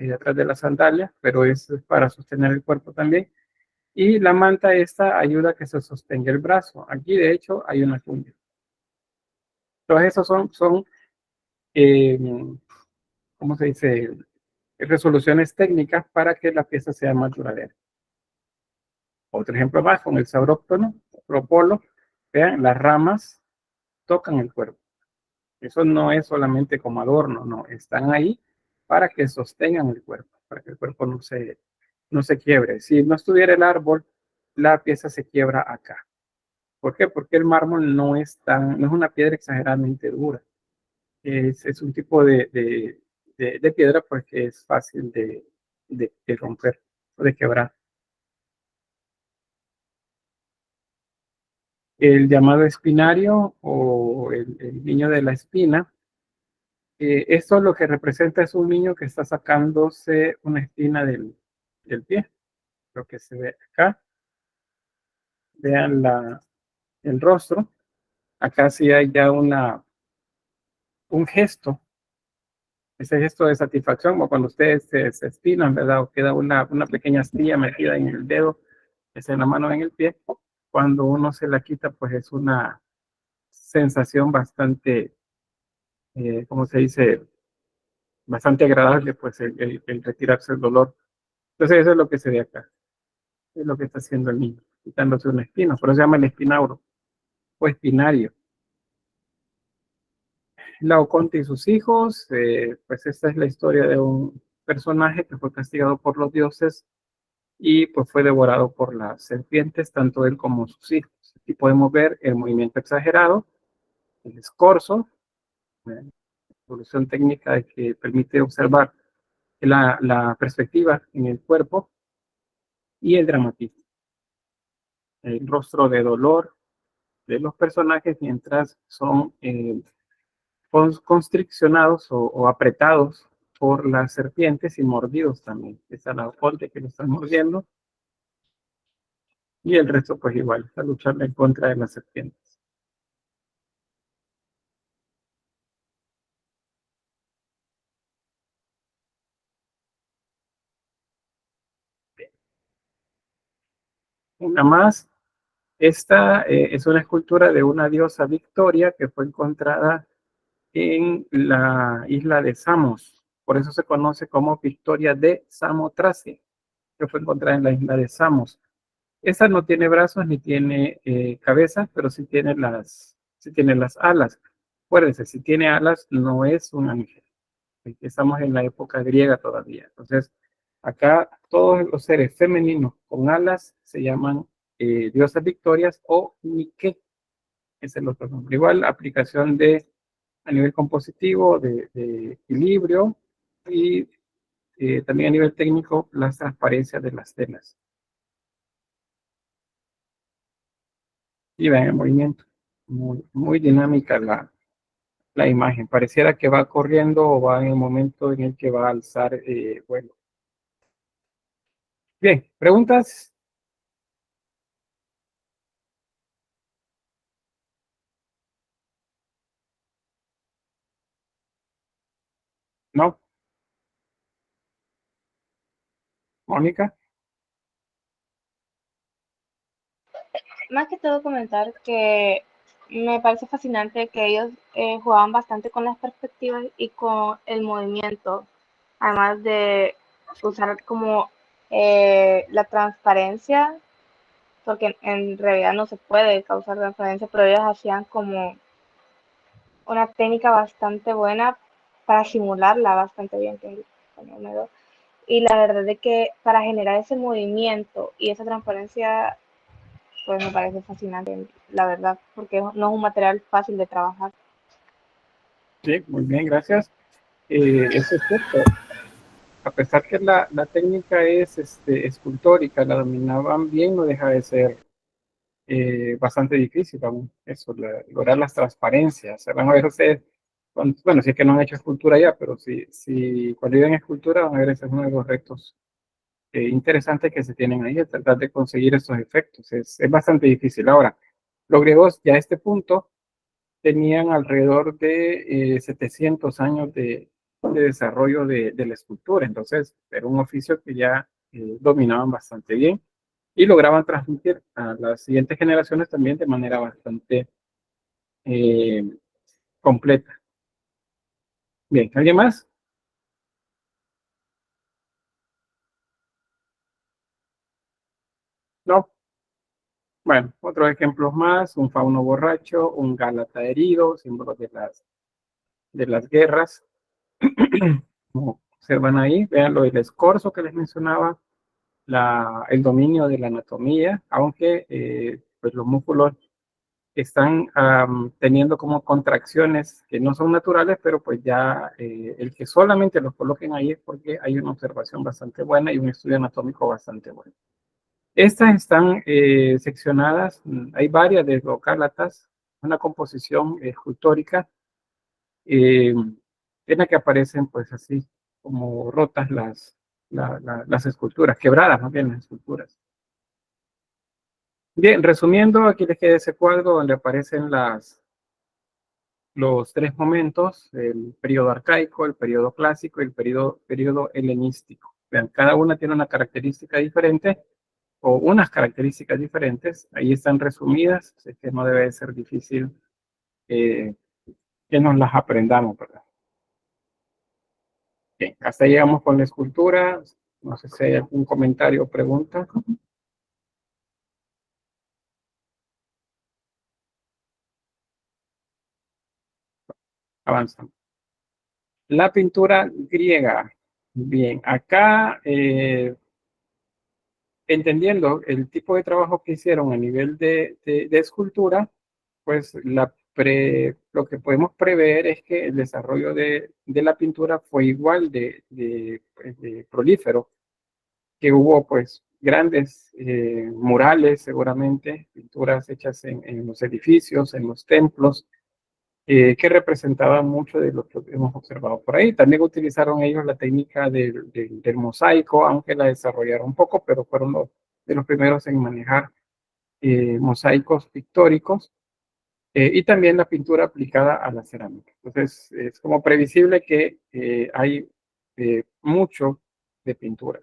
Speaker 1: detrás de la sandalia, pero es para sostener el cuerpo también. Y la manta esta ayuda a que se sostenga el brazo. Aquí de hecho hay una cuña. Todos esos son eh, ¿cómo se dice? Resoluciones técnicas para que la pieza sea más duradera. Otro ejemplo más con el sauróptono, propolo. Vean, las ramas tocan el cuerpo. Eso no es solamente como adorno, no. Están ahí para que sostengan el cuerpo, para que el cuerpo no se quiebre. Si no estuviera el árbol, la pieza se quiebra acá. ¿Por qué? Porque el mármol no es una piedra exageradamente dura. Es un tipo de piedra porque es fácil de romper o de quebrar. El llamado espinario o el niño de la espina, esto lo que representa es un niño que está sacándose una espina del pie, lo que se ve acá. Vean el rostro. Acá sí hay ya un gesto, ese gesto de satisfacción, como cuando ustedes se espinan, ¿verdad? O queda una pequeña astilla metida en el dedo, es en la mano, en el pie. Cuando uno se la quita, pues es una sensación bastante, ¿cómo se dice? Bastante agradable, pues el retirarse el dolor. Entonces eso es lo que se ve acá, es lo que está haciendo el niño, quitándose una espina, por eso se llama el espinauro o espinario. Laoconte y sus hijos, pues esta es la historia de un personaje que fue castigado por los dioses y pues fue devorado por las serpientes, tanto él como sus hijos. Aquí podemos ver el movimiento exagerado, el escorzo, la evolución técnica que permite observar la perspectiva en el cuerpo y el dramatismo. El rostro de dolor de los personajes mientras son constriccionados o apretados por las serpientes y mordidos también. Está la Laoconte que lo están mordiendo y el resto pues igual, está luchando en contra de las serpientes. Una más, esta es una escultura de una diosa Victoria que fue encontrada en la isla de Samos. Por eso se conoce como Victoria de Samotracia, que fue encontrada en la isla de Samos. Esta no tiene brazos ni tiene cabeza, pero sí tiene las alas. Acuérdense, si tiene alas no es un ángel. Estamos en la época griega todavía. Entonces, acá todos los seres femeninos con alas se llaman diosas victorias o Nike. Ese es el otro nombre. Igual, aplicación a nivel compositivo, de equilibrio y también a nivel técnico, las transparencias de las telas. Y vean el movimiento. Muy dinámica la imagen. Pareciera que va corriendo o va en el momento en el que va a alzar vuelo. Bien, ¿preguntas? ¿No? ¿Mónica?
Speaker 4: Más que todo comentar que me parece fascinante que ellos jugaban bastante con las perspectivas y con el movimiento, además de usar como la transparencia, porque en realidad no se puede causar transparencia, pero ellos hacían como una técnica bastante buena para simularla bastante bien, que es el número. Y la verdad es que para generar ese movimiento y esa transparencia, pues me parece fascinante, la verdad, porque no es un material fácil de trabajar.
Speaker 1: Sí, muy bien, gracias. Eso es cierto. a pesar que la técnica es escultórica, la dominaban bien, no deja de ser bastante difícil aún, eso, lograr las transparencias. Van a ver ustedes, bueno, si es que no han hecho escultura ya, pero si cuando viven escultura van a ver ese es uno de los retos interesantes que se tienen ahí, tratar de conseguir esos efectos. Es bastante difícil. Ahora, los griegos ya a este punto tenían alrededor de 700 años de desarrollo de la escultura, entonces era un oficio que ya dominaban bastante bien y lograban transmitir a las siguientes generaciones también de manera bastante eh, completa. Bien, ¿alguien más? No. Bueno, otros ejemplos más, un fauno borracho, un Gálata herido, símbolo de las guerras. Como observan ahí, vean lo del escorzo que les mencionaba, el dominio de la anatomía, aunque pues los músculos están teniendo como contracciones que no son naturales, pero pues ya el que solamente los coloquen ahí es porque hay una observación bastante buena y un estudio anatómico bastante bueno. Estas están seccionadas, hay varias de Gocálatas, una composición escultórica en la que aparecen pues así como rotas las esculturas, quebradas más bien las esculturas. Bien, resumiendo, aquí les queda ese cuadro donde aparecen los tres momentos, el periodo arcaico, el periodo clásico y el periodo helenístico. Vean, cada una tiene una característica diferente o unas características diferentes. Ahí están resumidas, así que no debe ser difícil que nos las aprendamos, ¿verdad? Bien, hasta ahí llegamos con la escultura. No sé si hay algún comentario o pregunta. Avanzamos. La pintura griega. Bien, acá entendiendo el tipo de trabajo que hicieron a nivel de escultura, pues lo que podemos prever es que el desarrollo de la pintura fue igual de prolífero, que hubo pues grandes murales seguramente, pinturas hechas en los edificios, en los templos, que representaban mucho de lo que hemos observado por ahí. También utilizaron ellos la técnica del mosaico, aunque la desarrollaron un poco, pero fueron de los primeros en manejar mosaicos pictóricos y también la pintura aplicada a la cerámica. Entonces, es como previsible que hay mucho de pintura.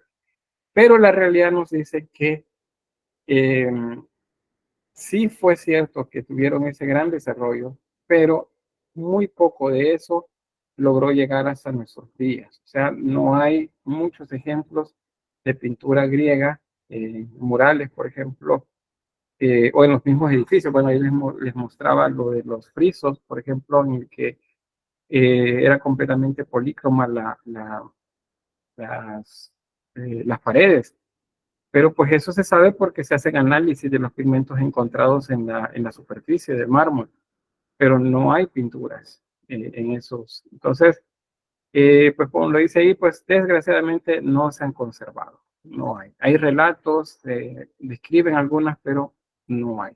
Speaker 1: Pero la realidad nos dice que eh, sí fue cierto que tuvieron ese gran desarrollo, pero muy poco de eso logró llegar hasta nuestros días. O sea, no hay muchos ejemplos de pintura griega, murales, por ejemplo, o en los mismos edificios. Bueno, ahí les mostraba lo de los frisos, por ejemplo, en el que era completamente polícroma las paredes. Pero pues eso se sabe porque se hacen análisis de los pigmentos encontrados en la superficie del mármol, pero no hay pinturas en esos. Entonces, pues como lo dice ahí, pues desgraciadamente no se han conservado, no hay. Hay relatos, describen algunas, pero no hay.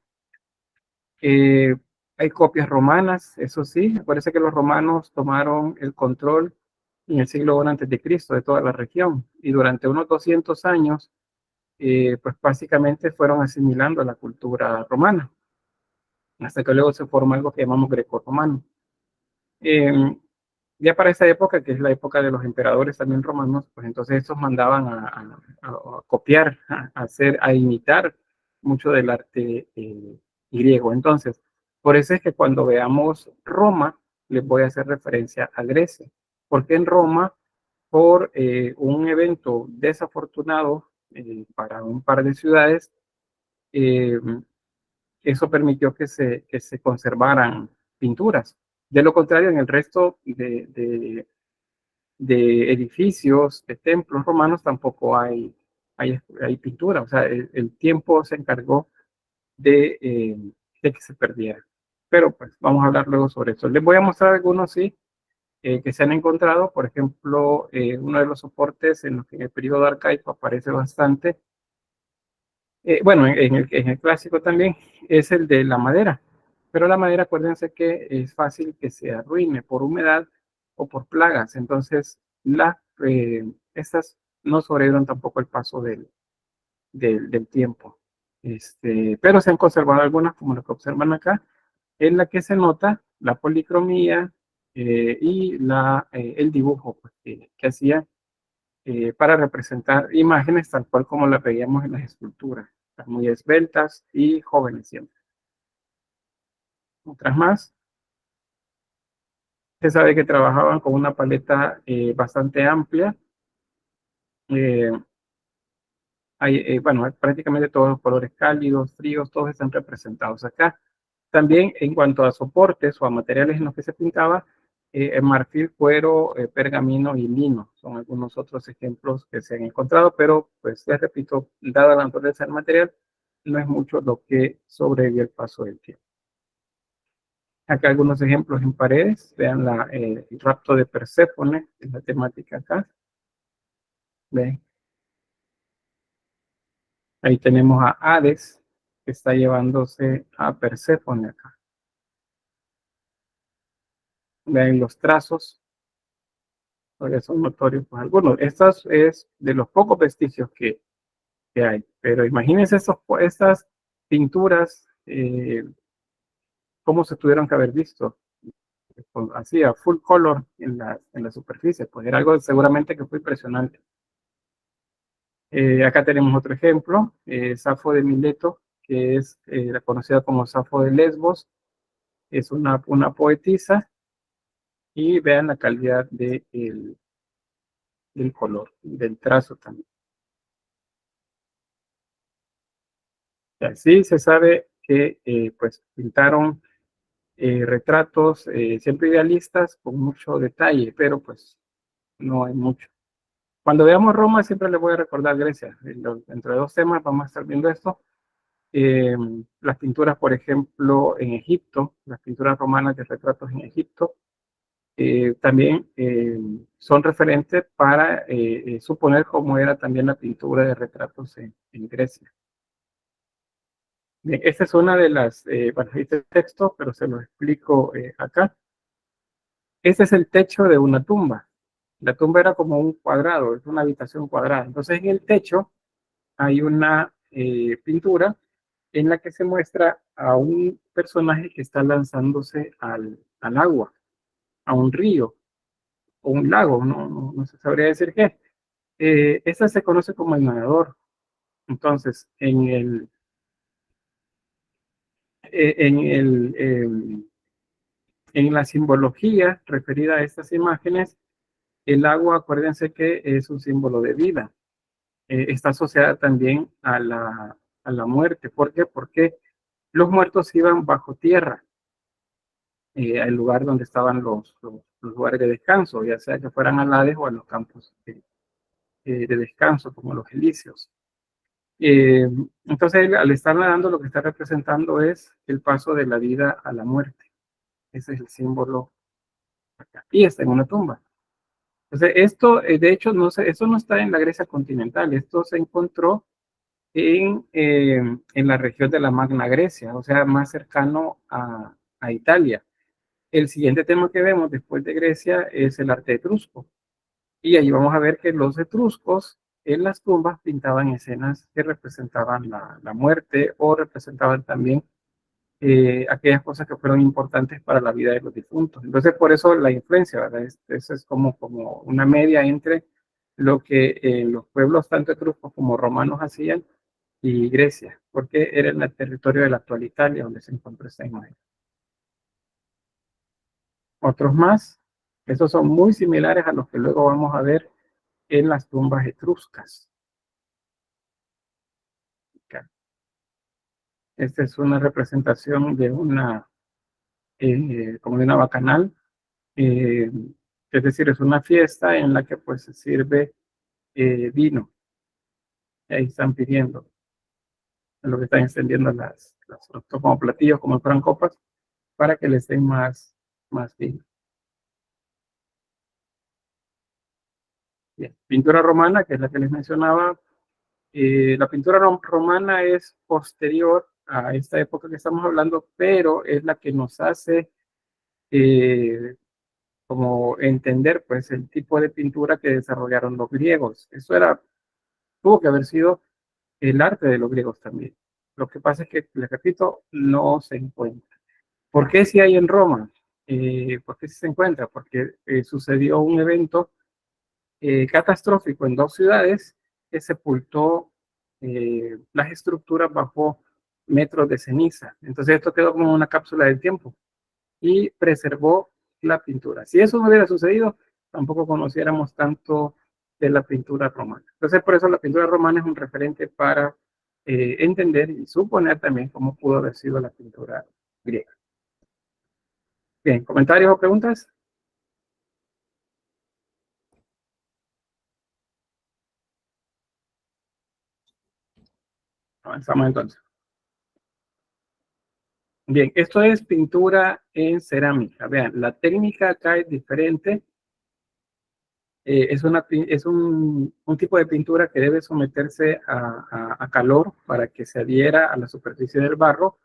Speaker 1: Hay copias romanas, eso sí, parece que los romanos tomaron el control en el siglo I antes de Cristo de toda la región y durante unos 200 años pues básicamente fueron asimilando la cultura romana, hasta que luego se formó algo que llamamos greco-romano. Ya para esa época, que es la época de los emperadores también romanos, pues entonces estos mandaban a copiar, a imitar mucho del arte griego. Entonces, por eso es que cuando veamos Roma, les voy a hacer referencia a Grecia, porque en Roma, por un evento desafortunado para un par de ciudades, eh, eso permitió que se conservaran pinturas. De lo contrario, en el resto de edificios, de templos romanos, tampoco hay pintura. O sea, el tiempo se encargó de que se perdiera. Pero pues vamos a hablar luego sobre eso. Les voy a mostrar algunos, sí, que se han encontrado. Por ejemplo, uno de los soportes en los que en el periodo arcaico aparece bastante, bueno, en el clásico también, es el de la madera. Pero la madera, acuérdense que es fácil que se arruine por humedad o por plagas. Entonces, estas no sobrevivieron tampoco el paso del tiempo. Pero se han conservado algunas, como lo que observan acá, en la que se nota la policromía y el dibujo pues, que hacía para representar imágenes tal cual como las veíamos en las esculturas, muy esbeltas y jóvenes siempre. Otras más. Se sabe que trabajaban con una paleta bastante amplia. Bueno, prácticamente todos los colores cálidos, fríos, todos están representados acá. También en cuanto a soportes o a materiales en los que se pintaba, marfil, cuero, pergamino y lino son algunos otros ejemplos que se han encontrado, pero pues les repito, dada la naturaleza del material, no es mucho lo que sobrevive el paso del tiempo. Acá algunos ejemplos en paredes, vean el rapto de Perséfone, es la temática acá. Ven. Ahí tenemos a Hades, que está llevándose a Perséfone acá. Vean los trazos, todavía son notorios pues, algunos. Estos es de los pocos vestigios que hay. Pero imagínense estas pinturas, cómo se tuvieron que haber visto. Así a full color en la superficie. Pues era algo seguramente que fue impresionante. Acá tenemos otro ejemplo, Safo de Mileto, que es la conocida como Safo de Lesbos. Es una poetisa. Y vean la calidad del color, del trazo también. Así se sabe que pues pintaron retratos siempre idealistas con mucho detalle, pero pues no hay mucho. Cuando veamos Roma siempre les voy a recordar Grecia. Entre dos temas vamos a estar viendo esto. Las pinturas, por ejemplo, en Egipto, las pinturas romanas de retratos en Egipto, también son referentes para suponer cómo era también la pintura de retratos en Grecia. Bien, esta es una de las, bueno, ahí está el texto, pero se lo explico acá. Este es el techo de una tumba. La tumba era como un cuadrado, es una habitación cuadrada. Entonces en el techo hay una pintura en la que se muestra a un personaje que está lanzándose al agua, a un río o un lago, no se sabría decir qué. Esta se conoce como el nadador. Entonces, en la simbología referida a estas imágenes, el agua, acuérdense que es un símbolo de vida. Está asociada también a la muerte. ¿Por qué? Porque los muertos iban bajo tierra, al lugar donde estaban los lugares de descanso, ya sea que fueran al Hades o a los campos de descanso, como los elíseos. Entonces, al estar nadando, lo que está representando es el paso de la vida a la muerte. Ese es el símbolo acá. Y está en una tumba. Entonces, esto, de hecho, esto no está en la Grecia continental. Esto se encontró en la región de la Magna Grecia, o sea, más cercano a Italia. El siguiente tema que vemos después de Grecia es el arte etrusco. Y ahí vamos a ver que los etruscos en las tumbas pintaban escenas que representaban la muerte o representaban también aquellas cosas que fueron importantes para la vida de los difuntos. Entonces, por eso la influencia, ¿verdad? Eso es como una media entre lo que los pueblos, tanto etruscos como romanos, hacían y Grecia, porque era en el territorio de la actual Italia donde se encuentra esta imagen. Otros más, estos son muy similares a los que luego vamos a ver en las tumbas etruscas. Esta es una representación de como de una bacanal, es decir, es una fiesta en la que pues se sirve vino. Y ahí están pidiendo, lo que están extendiendo como platillos, como fueran copas, para que les den más vino. Bien. Pintura romana, que es la que les mencionaba. La pintura romana es posterior a esta época que estamos hablando, pero es la que nos hace como entender pues el tipo de pintura que desarrollaron los griegos. Eso tuvo que haber sido el arte de los griegos también. Lo que pasa es que, les repito, no se encuentra. ¿Por qué si hay en Roma? ¿Por qué si se encuentra? Porque sucedió un evento catastrófico en dos ciudades que sepultó las estructuras bajo metros de ceniza. Entonces esto quedó como una cápsula del tiempo y preservó la pintura. Si eso no hubiera sucedido, tampoco conociéramos tanto de la pintura romana. Entonces por eso la pintura romana es un referente para entender y suponer también cómo pudo haber sido la pintura griega. Bien, ¿comentarios o preguntas? Avanzamos entonces. Bien, esto es pintura en cerámica. Vean, la técnica acá es diferente. Es un tipo de pintura que debe someterse a calor para que se adhiera a la superficie del barro.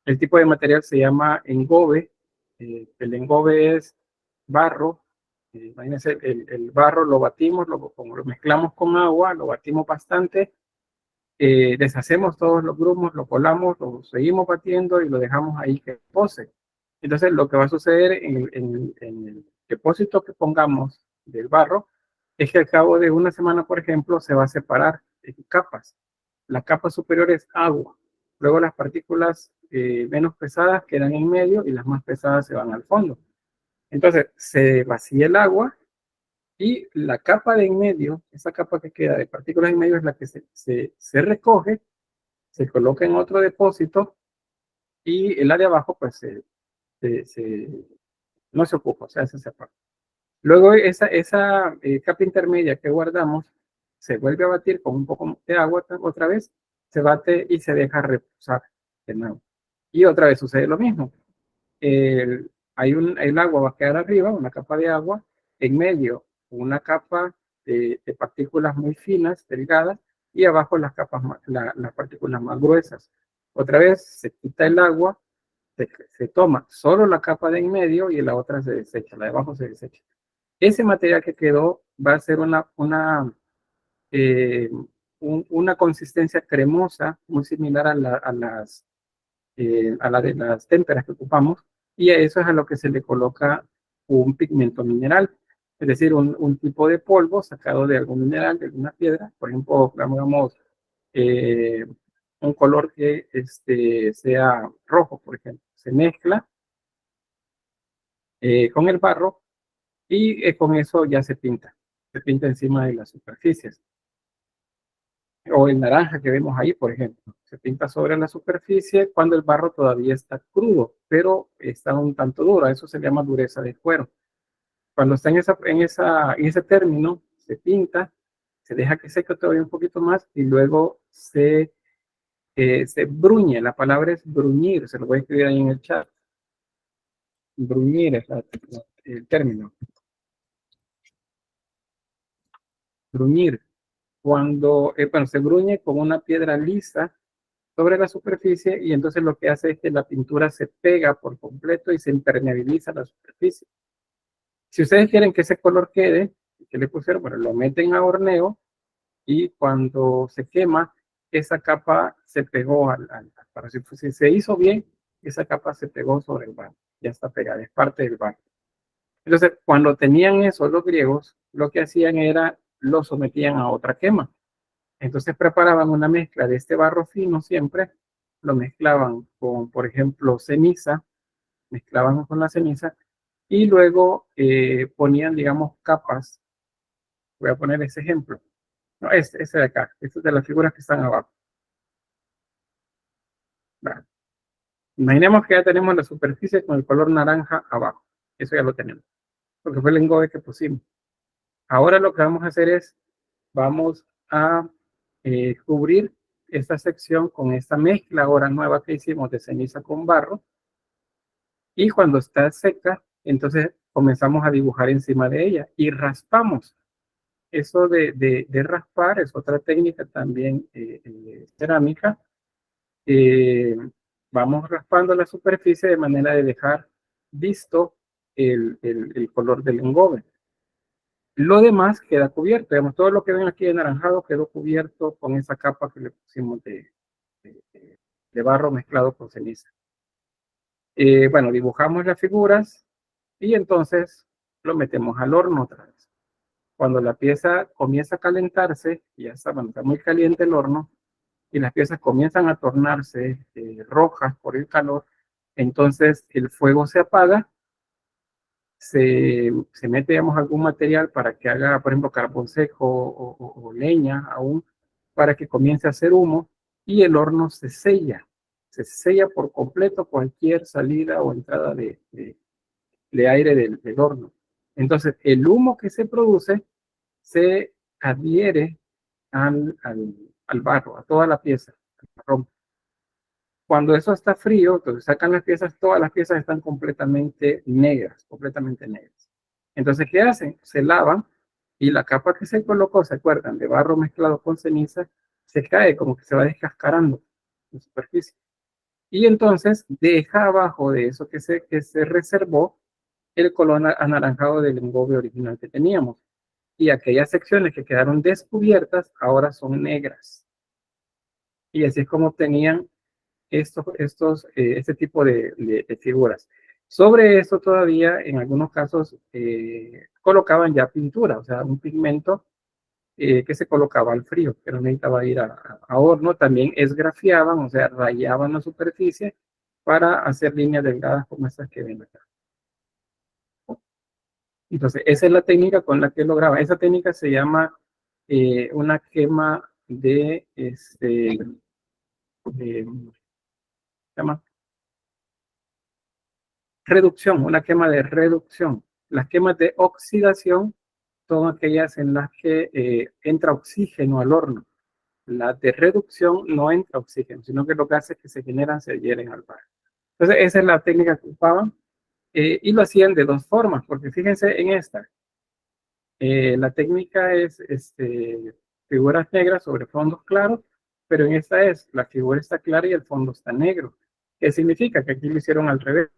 Speaker 1: El tipo de material se llama engobe. El engobe es barro. Imagínense, el barro lo batimos, como lo mezclamos con agua, lo batimos bastante. Deshacemos todos los grumos, lo colamos, lo seguimos batiendo y lo dejamos ahí que pose. Entonces lo que va a suceder en el depósito que pongamos del barro es que al cabo de una semana, por ejemplo, se va a separar en capas. La capa superior es agua, luego las partículas menos pesadas quedan en medio y las más pesadas se van al fondo. Entonces se vacía el agua y la capa de en medio, esa capa que queda de partículas en medio es la que se recoge, se coloca en otro depósito y el área de abajo pues no se ocupa, o sea, se separa. Luego esa capa intermedia que guardamos se vuelve a batir con un poco de agua otra vez, se bate y se deja reposar de nuevo. Y otra vez sucede lo mismo. El agua va a quedar arriba, una capa de agua, en medio una capa de partículas muy finas, delgadas, y abajo las partículas más gruesas. Otra vez se quita el agua, se toma solo la capa de en medio y la otra se desecha, la de abajo se desecha. Ese material que quedó va a ser una consistencia cremosa, muy similar a la de las témperas que ocupamos, y a eso es a lo que se le coloca un pigmento mineral, es decir, un tipo de polvo sacado de algún mineral, de alguna piedra, por ejemplo, digamos, un color que sea rojo, por ejemplo, se mezcla con el barro y con eso ya se pinta encima de las superficies. O el naranja que vemos ahí, por ejemplo, se pinta sobre la superficie cuando el barro todavía está crudo, pero está un tanto duro, eso se llama dureza de cuero. Cuando está en ese término, se pinta, se deja que seque todavía un poquito más y luego se bruñe. La palabra es bruñir, se lo voy a escribir ahí en el chat. Bruñir es el término. Bruñir. Cuando se bruñe con una piedra lisa sobre la superficie y entonces lo que hace es que la pintura se pega por completo y se impermeabiliza la superficie. Si ustedes quieren que ese color quede, ¿qué le pusieron? Bueno, lo meten a horneo y cuando se quema, esa capa se pegó para si se hizo bien, esa capa se pegó sobre el barro, ya está pegada, es parte del barro. Entonces, cuando tenían eso los griegos, lo que hacían era lo sometían a otra quema. Entonces preparaban una mezcla de este barro fino siempre, lo mezclaban con, por ejemplo, ceniza, mezclaban con la ceniza y luego ponían, digamos, capas. Voy a poner ese ejemplo. No, ese de acá, este es de las figuras que están abajo. Bueno, imaginemos que ya tenemos la superficie con el color naranja abajo. Eso ya lo tenemos, porque fue el engobe que pusimos. Ahora lo que vamos a hacer es, vamos a cubrir esta sección con esta mezcla ahora nueva que hicimos de ceniza con barro. Y cuando está seca, entonces comenzamos a dibujar encima de ella y raspamos eso de raspar es otra técnica también cerámica. Vamos raspando la superficie de manera de dejar visto el color del engobe. Lo demás queda cubierto, digamos, todo lo que ven aquí de naranjado quedó cubierto con esa capa que le pusimos de barro mezclado con ceniza. Bueno, dibujamos las figuras y entonces lo metemos al horno otra vez. Cuando la pieza comienza a calentarse, ya está, bueno, está muy caliente el horno, y las piezas comienzan a tornarse rojas por el calor, entonces el fuego se apaga, se mete, digamos, algún material para que haga, por ejemplo, carbón seco o leña aún, para que comience a hacer humo, y el horno se sella por completo cualquier salida o entrada de aire del horno. Entonces, el humo que se produce se adhiere al barro, a toda la pieza. Cuando eso está frío, entonces sacan las piezas, todas las piezas están completamente negras, completamente negras. Entonces, ¿qué hacen? Se lavan y la capa que se colocó, ¿se acuerdan? De barro mezclado con ceniza, se cae como que se va descascarando en superficie. Y entonces deja abajo de eso que se reservó el color anaranjado del engobe original que teníamos. Y aquellas secciones que quedaron descubiertas ahora son negras. Y así es como obtenían este tipo de figuras. Sobre esto todavía, en algunos casos, colocaban ya pintura, o sea, un pigmento que se colocaba al frío, que no necesitaba ir a horno. También esgrafiaban, o sea, rayaban la superficie para hacer líneas delgadas como estas que ven acá. Entonces, esa es la técnica con la que lograban. Esa técnica se llama una quema se llama reducción, una quema de reducción. Las quemas de oxidación son aquellas en las que entra oxígeno al horno. Las de reducción no entra oxígeno, sino que lo que hace es que se generan, se adhieren al barro. Entonces, esa es la técnica que ocupaban y lo hacían de dos formas, porque fíjense en esta. La técnica es figuras negras sobre fondos claros, pero en esta la figura está clara y el fondo está negro. ¿Qué significa? Que aquí lo hicieron al revés.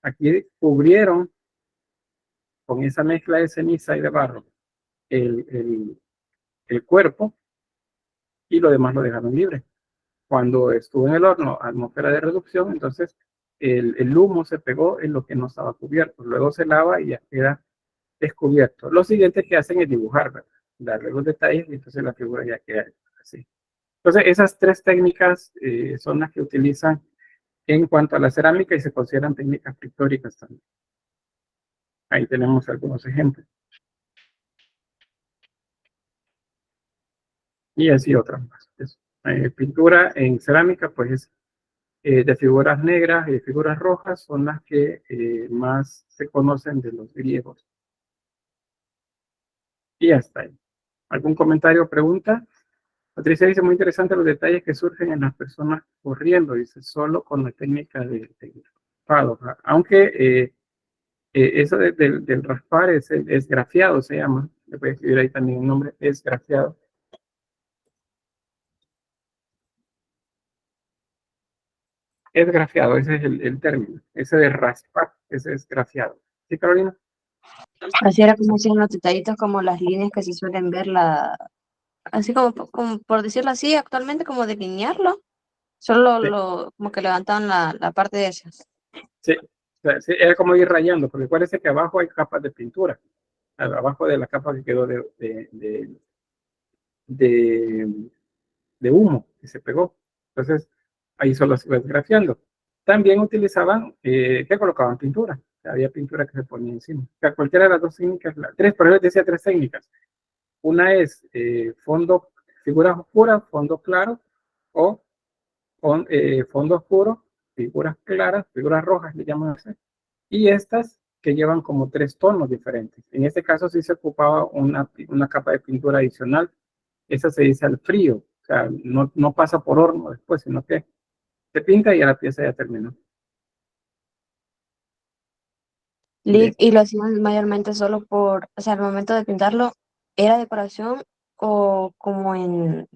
Speaker 1: Aquí cubrieron con esa mezcla de ceniza y de barro el cuerpo y lo demás lo dejaron libre. Cuando estuvo en el horno, atmósfera de reducción, entonces el humo se pegó en lo que no estaba cubierto. Luego se lava y ya queda descubierto. Lo siguiente que hacen es dibujar, ¿verdad? Darle los detalles y entonces la figura ya queda así. Entonces, esas tres técnicas son las que utilizan en cuanto a la cerámica y se consideran técnicas pictóricas también. Ahí tenemos algunos ejemplos. Y así otras más. Pintura en cerámica, pues de figuras negras y de figuras rojas son las que más se conocen de los griegos. Y hasta ahí. ¿Algún comentario o pregunta? Patricia dice, muy interesante los detalles que surgen en las personas corriendo, dice, solo con la técnica del raspado. Aunque eso del raspar es grafiado, se llama. Le voy a escribir ahí también el nombre, es grafiado. Es grafiado, ese es el término. Ese de raspar, ese es grafiado. ¿Sí, Carolina?
Speaker 2: Así era como hacían los detallitos, como las líneas que se suelen ver, así como por decirlo así, actualmente como delinearlo, solo
Speaker 1: Sí.
Speaker 2: como que levantaban la parte de esas.
Speaker 1: Sí, o sea, sí, era como ir rayando, porque acuérdense que abajo hay capas de pintura, abajo de la capa que quedó de humo que se pegó. Entonces, ahí solo se iba desgrafiando. También utilizaban, que colocaban pintura. Había pintura que se ponía encima. O sea, cualquiera de las dos técnicas, tres, pero les decía tres técnicas. Una es figuras oscuras, fondo claro, o fondo oscuro, figuras claras, figuras rojas, le llaman así. Y estas que llevan como tres tonos diferentes. En este caso sí se ocupaba una capa de pintura adicional. Esa se dice al frío. O sea, no pasa por horno después, sino que se pinta y ya la pieza ya terminó. Bien.
Speaker 2: Y lo hacían mayormente solo o sea, al momento de pintarlo, ¿era decoración o como en,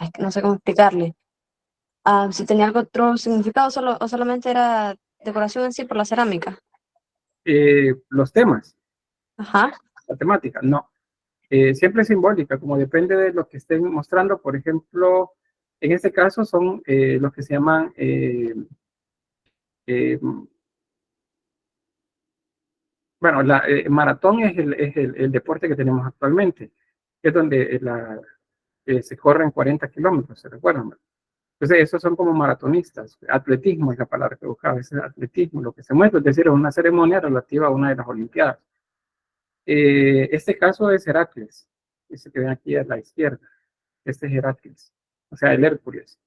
Speaker 2: es que no sé cómo explicarle? Si tenía algún otro significado o solamente era decoración en sí por la cerámica.
Speaker 1: Los temas,
Speaker 2: Ajá.
Speaker 1: la temática, no. Siempre es simbólica, como depende de lo que estén mostrando. Por ejemplo, en este caso son los que se llaman eh, bueno, maratón es el deporte que tenemos actualmente, que es donde se corren 40 kilómetros, ¿se recuerdan? Entonces, esos son como maratonistas. Atletismo es la palabra que buscaba, ese atletismo, lo que se muestra, es decir, es una ceremonia relativa a una de las Olimpiadas. Este caso es Heracles, ese que ven aquí a la izquierda. Este es Heracles, o sea, el Hércules.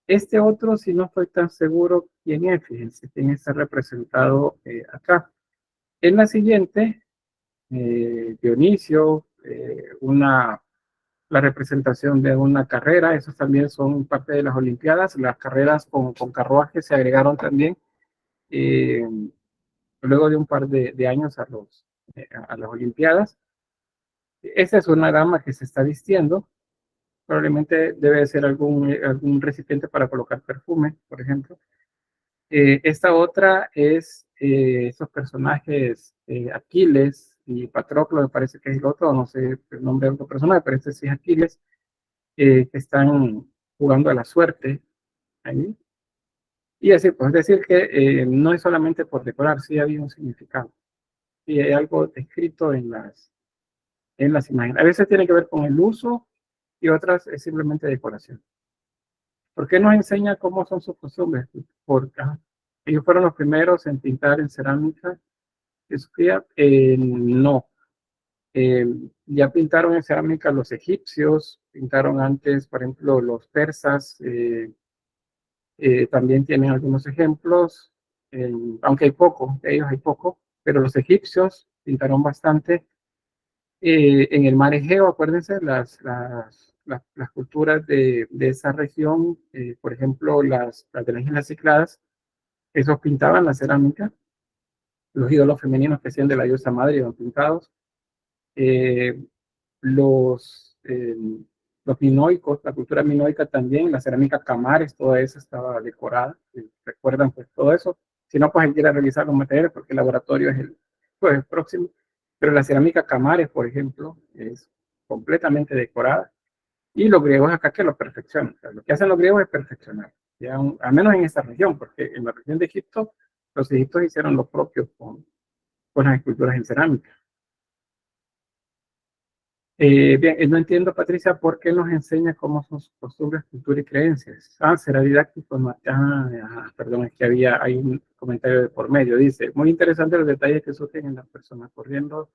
Speaker 1: Este otro, si no estoy tan seguro quién es, fíjense, quién está representado acá. En la siguiente, Dionisio, la representación de una carrera, esos también son parte de las Olimpiadas. Las carreras con carruajes se agregaron también eh, luego de un par de años a las Olimpiadas. Esta es una dama que se está vistiendo, probablemente debe ser algún recipiente para colocar perfume, por ejemplo. Esta otra es esos personajes, Aquiles y Patroclo, me parece que es el otro, no sé el nombre de otro personaje, pero este sí es Aquiles, que están jugando a la suerte ahí. Y así, pues decir que no es solamente por decorar, sí había un significado. Y hay algo escrito en las imágenes. A veces tiene que ver con el uso y otras es simplemente decoración. ¿Por qué nos enseña cómo son sus costumbres? Porque ellos fueron los primeros en pintar en cerámica. No. Eh, ya pintaron en cerámica los egipcios, pintaron antes, por ejemplo, los persas. También tienen algunos ejemplos, aunque hay poco, de ellos hay poco, pero los egipcios pintaron bastante. En el mar Egeo, acuérdense, las culturas de esa región, por ejemplo, las de las Islas Cícladas, esos pintaban la cerámica, los ídolos femeninos que hacían de la diosa madre iban pintados. Eh, los, eh, los minoicos, la cultura minoica también, la cerámica Camares, toda esa estaba decorada. Recuerdan pues todo eso. Si no, pues hay que ir a revisar los materiales porque el laboratorio es el próximo. Pero la cerámica Camares, por ejemplo, es completamente decorada. Y los griegos acá que lo perfeccionan. O sea, lo que hacen los griegos es perfeccionar. Ya al menos en esta región, porque en la región de Egipto, los egipcios hicieron lo propio con las esculturas en cerámica. Bien, no entiendo, Patricia, por qué nos enseña cómo son sus costumbres, cultura y creencias. Será didáctico. No, perdón, es que hay un comentario de por medio. Dice, muy interesante los detalles que surgen en las personas corriendo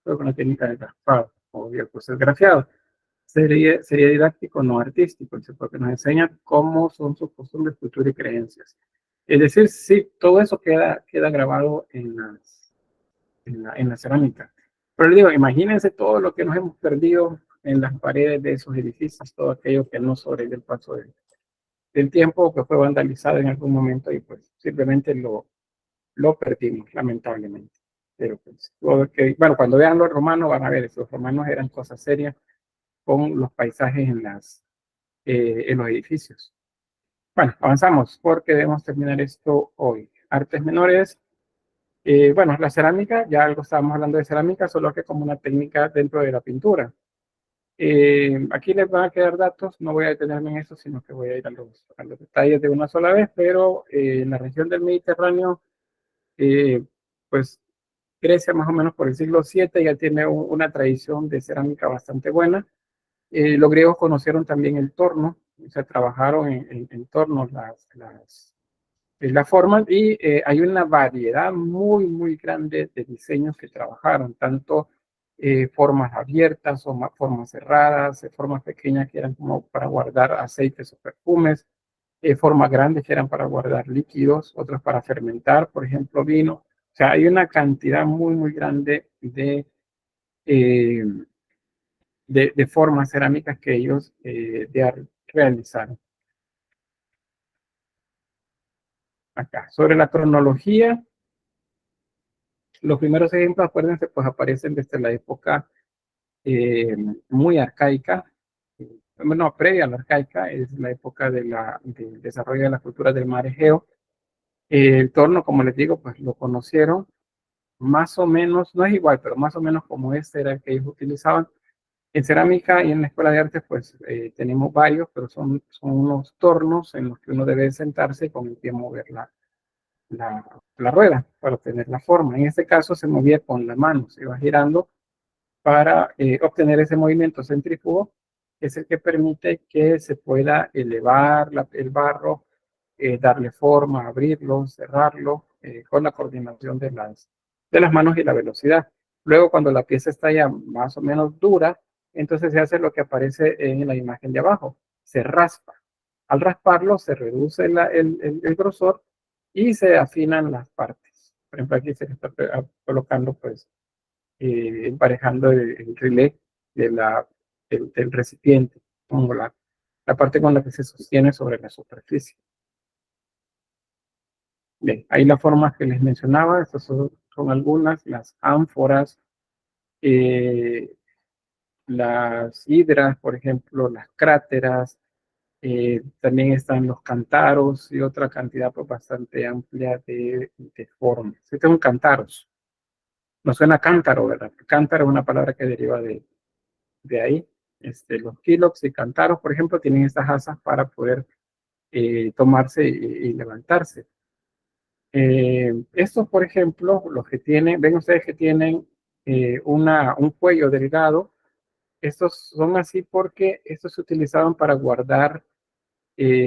Speaker 1: pero con la técnica de raspado o bien pues grafiado. Sería didáctico, no artístico, porque nos enseña cómo son sus costumbres, cultura y creencias. Es decir, sí, todo eso queda grabado en la cerámica. Pero le digo, imagínense todo lo que nos hemos perdido en las paredes de esos edificios, todo aquello que no sobrevive el paso del tiempo, que fue vandalizado en algún momento y pues simplemente lo perdimos, lamentablemente. Pero pues, bueno, cuando vean los romanos van a ver, esos romanos eran cosas serias con los paisajes en los edificios. Bueno, avanzamos porque debemos terminar esto hoy. Artes menores. Bueno, la cerámica, ya algo estábamos hablando de cerámica, solo que como una técnica dentro de la pintura. Aquí les van a quedar datos, no voy a detenerme en eso, sino que voy a ir a los detalles de una sola vez, pero en la región del Mediterráneo, pues Grecia más o menos por el siglo VII ya tiene una tradición de cerámica bastante buena. Los griegos conocieron también el torno, o sea, trabajaron en tornos la forman y hay una variedad muy, muy grande de diseños que trabajaron, tanto formas abiertas o formas cerradas, formas pequeñas que eran como para guardar aceites o perfumes, formas grandes que eran para guardar líquidos, otras para fermentar, por ejemplo, vino. O sea, hay una cantidad muy, muy grande eh, de formas cerámicas que ellos realizaron. Acá, sobre la cronología, los primeros ejemplos, acuérdense, pues aparecen desde la época muy arcaica, bueno, previa a la arcaica, es la época del desarrollo de la cultura del mar Egeo. El torno, como les digo, pues lo conocieron más o menos, no es igual, pero más o menos como este era el que ellos utilizaban. En cerámica y en la escuela de arte, pues tenemos varios, pero son unos tornos en los que uno debe sentarse y con el pie mover la rueda para obtener la forma. En este caso se movía con la mano, se iba girando para obtener ese movimiento centrífugo, que es el que permite que se pueda elevar el barro, darle forma, abrirlo, cerrarlo, con la coordinación de las manos y la velocidad. Luego, cuando la pieza está ya más o menos dura, entonces se hace lo que aparece en la imagen de abajo, se raspa. Al rasparlo se reduce el grosor y se afinan las partes. Por ejemplo, aquí se está colocando pues emparejando el relé del recipiente, como la parte con la que se sostiene sobre la superficie. Bien, ahí las formas que les mencionaba, estas son algunas, las ánforas, eh, las hidras, por ejemplo, las cráteras, también están los cántaros y otra cantidad pues, bastante amplia de formas. Este es un cántaros. No suena cántaro, ¿verdad? Cántaro es una palabra que deriva de ahí. Los kilox y cantaros, por ejemplo, tienen estas asas para poder tomarse y levantarse. Estos, por ejemplo, los que tienen, ven ustedes que tienen un cuello delgado, estos son así porque estos se utilizaban para guardar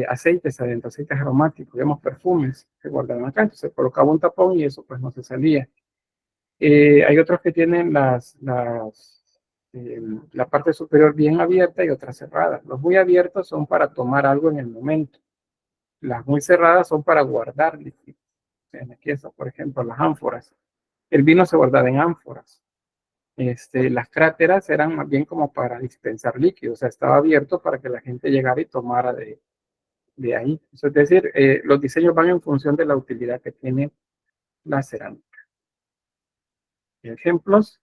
Speaker 1: aceites adentro, aceites aromáticos, digamos perfumes, se guardaban acá, entonces se colocaba un tapón y eso pues no se salía. Hay otros que tienen la parte superior bien abierta y otras cerradas. Los muy abiertos son para tomar algo en el momento. Las muy cerradas son para guardar líquidos. Aquí está, por ejemplo, las ánforas. El vino se guardaba en ánforas. Las cráteras eran más bien como para dispensar líquidos. O sea, estaba abierto para que la gente llegara y tomara de ahí. Eso es decir, los diseños van en función de la utilidad que tiene la cerámica. Ejemplos.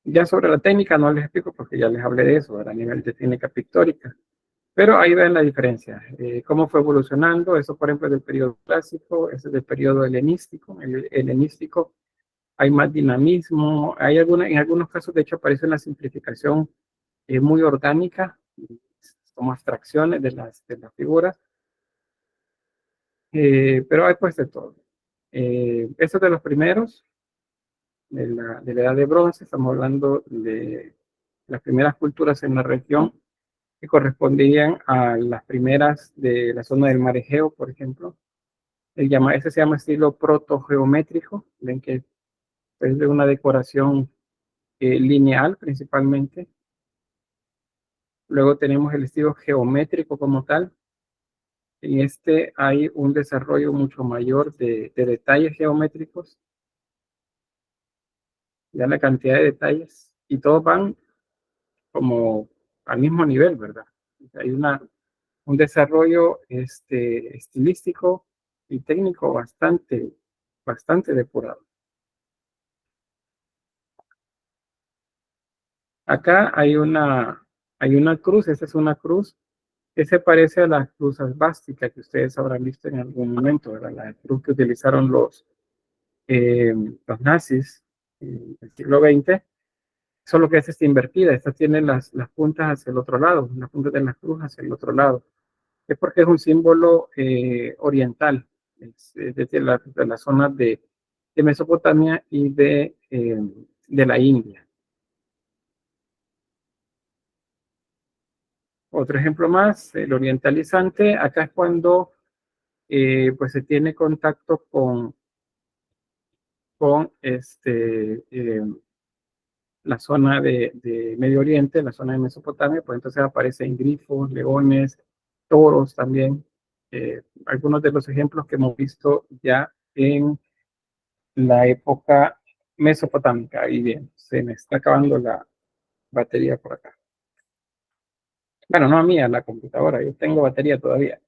Speaker 1: Ya sobre la técnica no les explico porque ya les hablé de eso, a nivel de técnica pictórica. Pero ahí ven la diferencia, cómo fue evolucionando. Eso, por ejemplo, del periodo clásico, ese es del periodo helenístico. El helenístico hay más dinamismo, en algunos casos, de hecho, aparece una simplificación muy orgánica, como abstracciones de las figuras, pero hay pues de todo. Estos de los primeros, de la edad de bronce, estamos hablando de las primeras culturas en la región que correspondían a las primeras de la zona del mar Egeo, por ejemplo. Ese se llama estilo protogeométrico, ven que es de una decoración lineal principalmente. Luego tenemos el estilo geométrico como tal. En este hay un desarrollo mucho mayor de detalles geométricos, ya la cantidad de detalles, y todos van como al mismo nivel, ¿verdad? Hay un desarrollo estilístico y técnico bastante depurado. Acá hay una cruz, esta es una cruz que se parece a la cruz asbástica que ustedes habrán visto en algún momento, ¿verdad? La cruz que utilizaron los nazis en el siglo XX, solo que esta está invertida, esta tiene las puntas hacia el otro lado, las puntas de la cruz hacia el otro lado. Es porque es un símbolo oriental, de la zona de Mesopotamia y de la India. Otro ejemplo más, el orientalizante, acá es cuando pues se tiene contacto con la zona de Medio Oriente, la zona de Mesopotamia, pues entonces aparecen grifos, leones, toros también. Algunos de los ejemplos que hemos visto ya en la época mesopotámica. Y bien, se me está acabando la batería por acá. Bueno, no a mí, a la computadora, yo tengo batería todavía.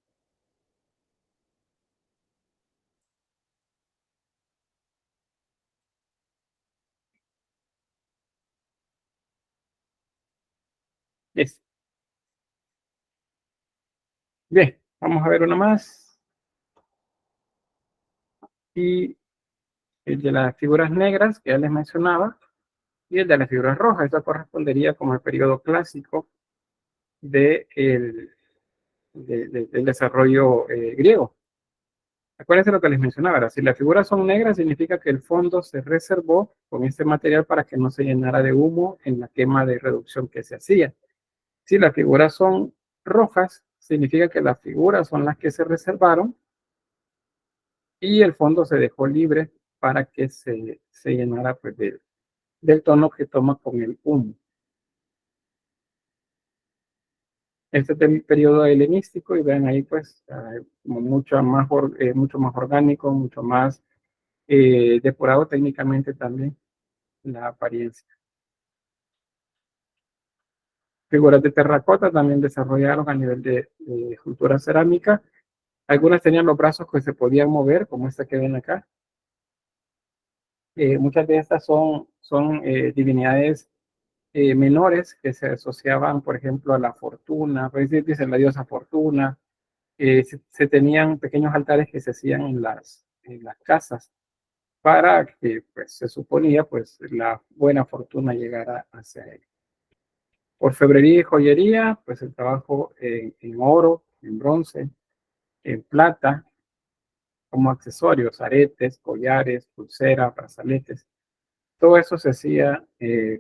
Speaker 1: Es. Bien, vamos a ver una más. Y el de las figuras negras, que ya les mencionaba, y el de las figuras rojas. Eso correspondería como el periodo clásico del desarrollo griego. Acuérdense lo que les mencionaba, ahora, si las figuras son negras, significa que el fondo se reservó con este material para que no se llenara de humo en la quema de reducción que se hacía. Si las figuras son rojas, significa que las figuras son las que se reservaron y el fondo se dejó libre para que se llenara pues, del tono que toma con el humo. Este es el periodo helenístico y ven ahí pues como mucho más orgánico, mucho más depurado técnicamente también la apariencia. Figuras de terracota también desarrollaron a nivel de escultura cerámica. Algunas tenían los brazos que se podían mover, como esta que ven acá. Muchas de estas son divinidades menores que se asociaban, por ejemplo, a la fortuna. A veces dicen la diosa fortuna. Se tenían pequeños altares que se hacían en las casas para que, pues, se suponía, pues, la buena fortuna llegara hacia él. Orfebrería y joyería, pues el trabajo en oro, en bronce, en plata, como accesorios, aretes, collares, pulseras, brazaletes. Todo eso se hacía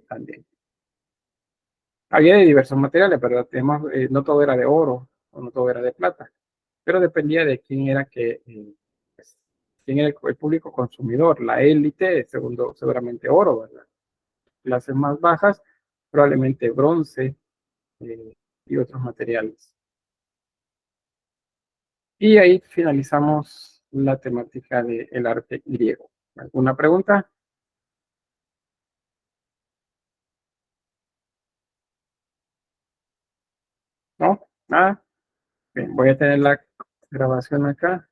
Speaker 1: también. Había de diversos materiales, pero además, no todo era de oro o no todo era de plata, pero dependía de quién era pues, quién era el público consumidor. La élite, seguramente oro, ¿verdad? Clases más bajas, probablemente bronce y otros materiales. Y ahí finalizamos la temática del arte griego. ¿Alguna pregunta? ¿No? Nada. Bien, voy a tener la grabación acá.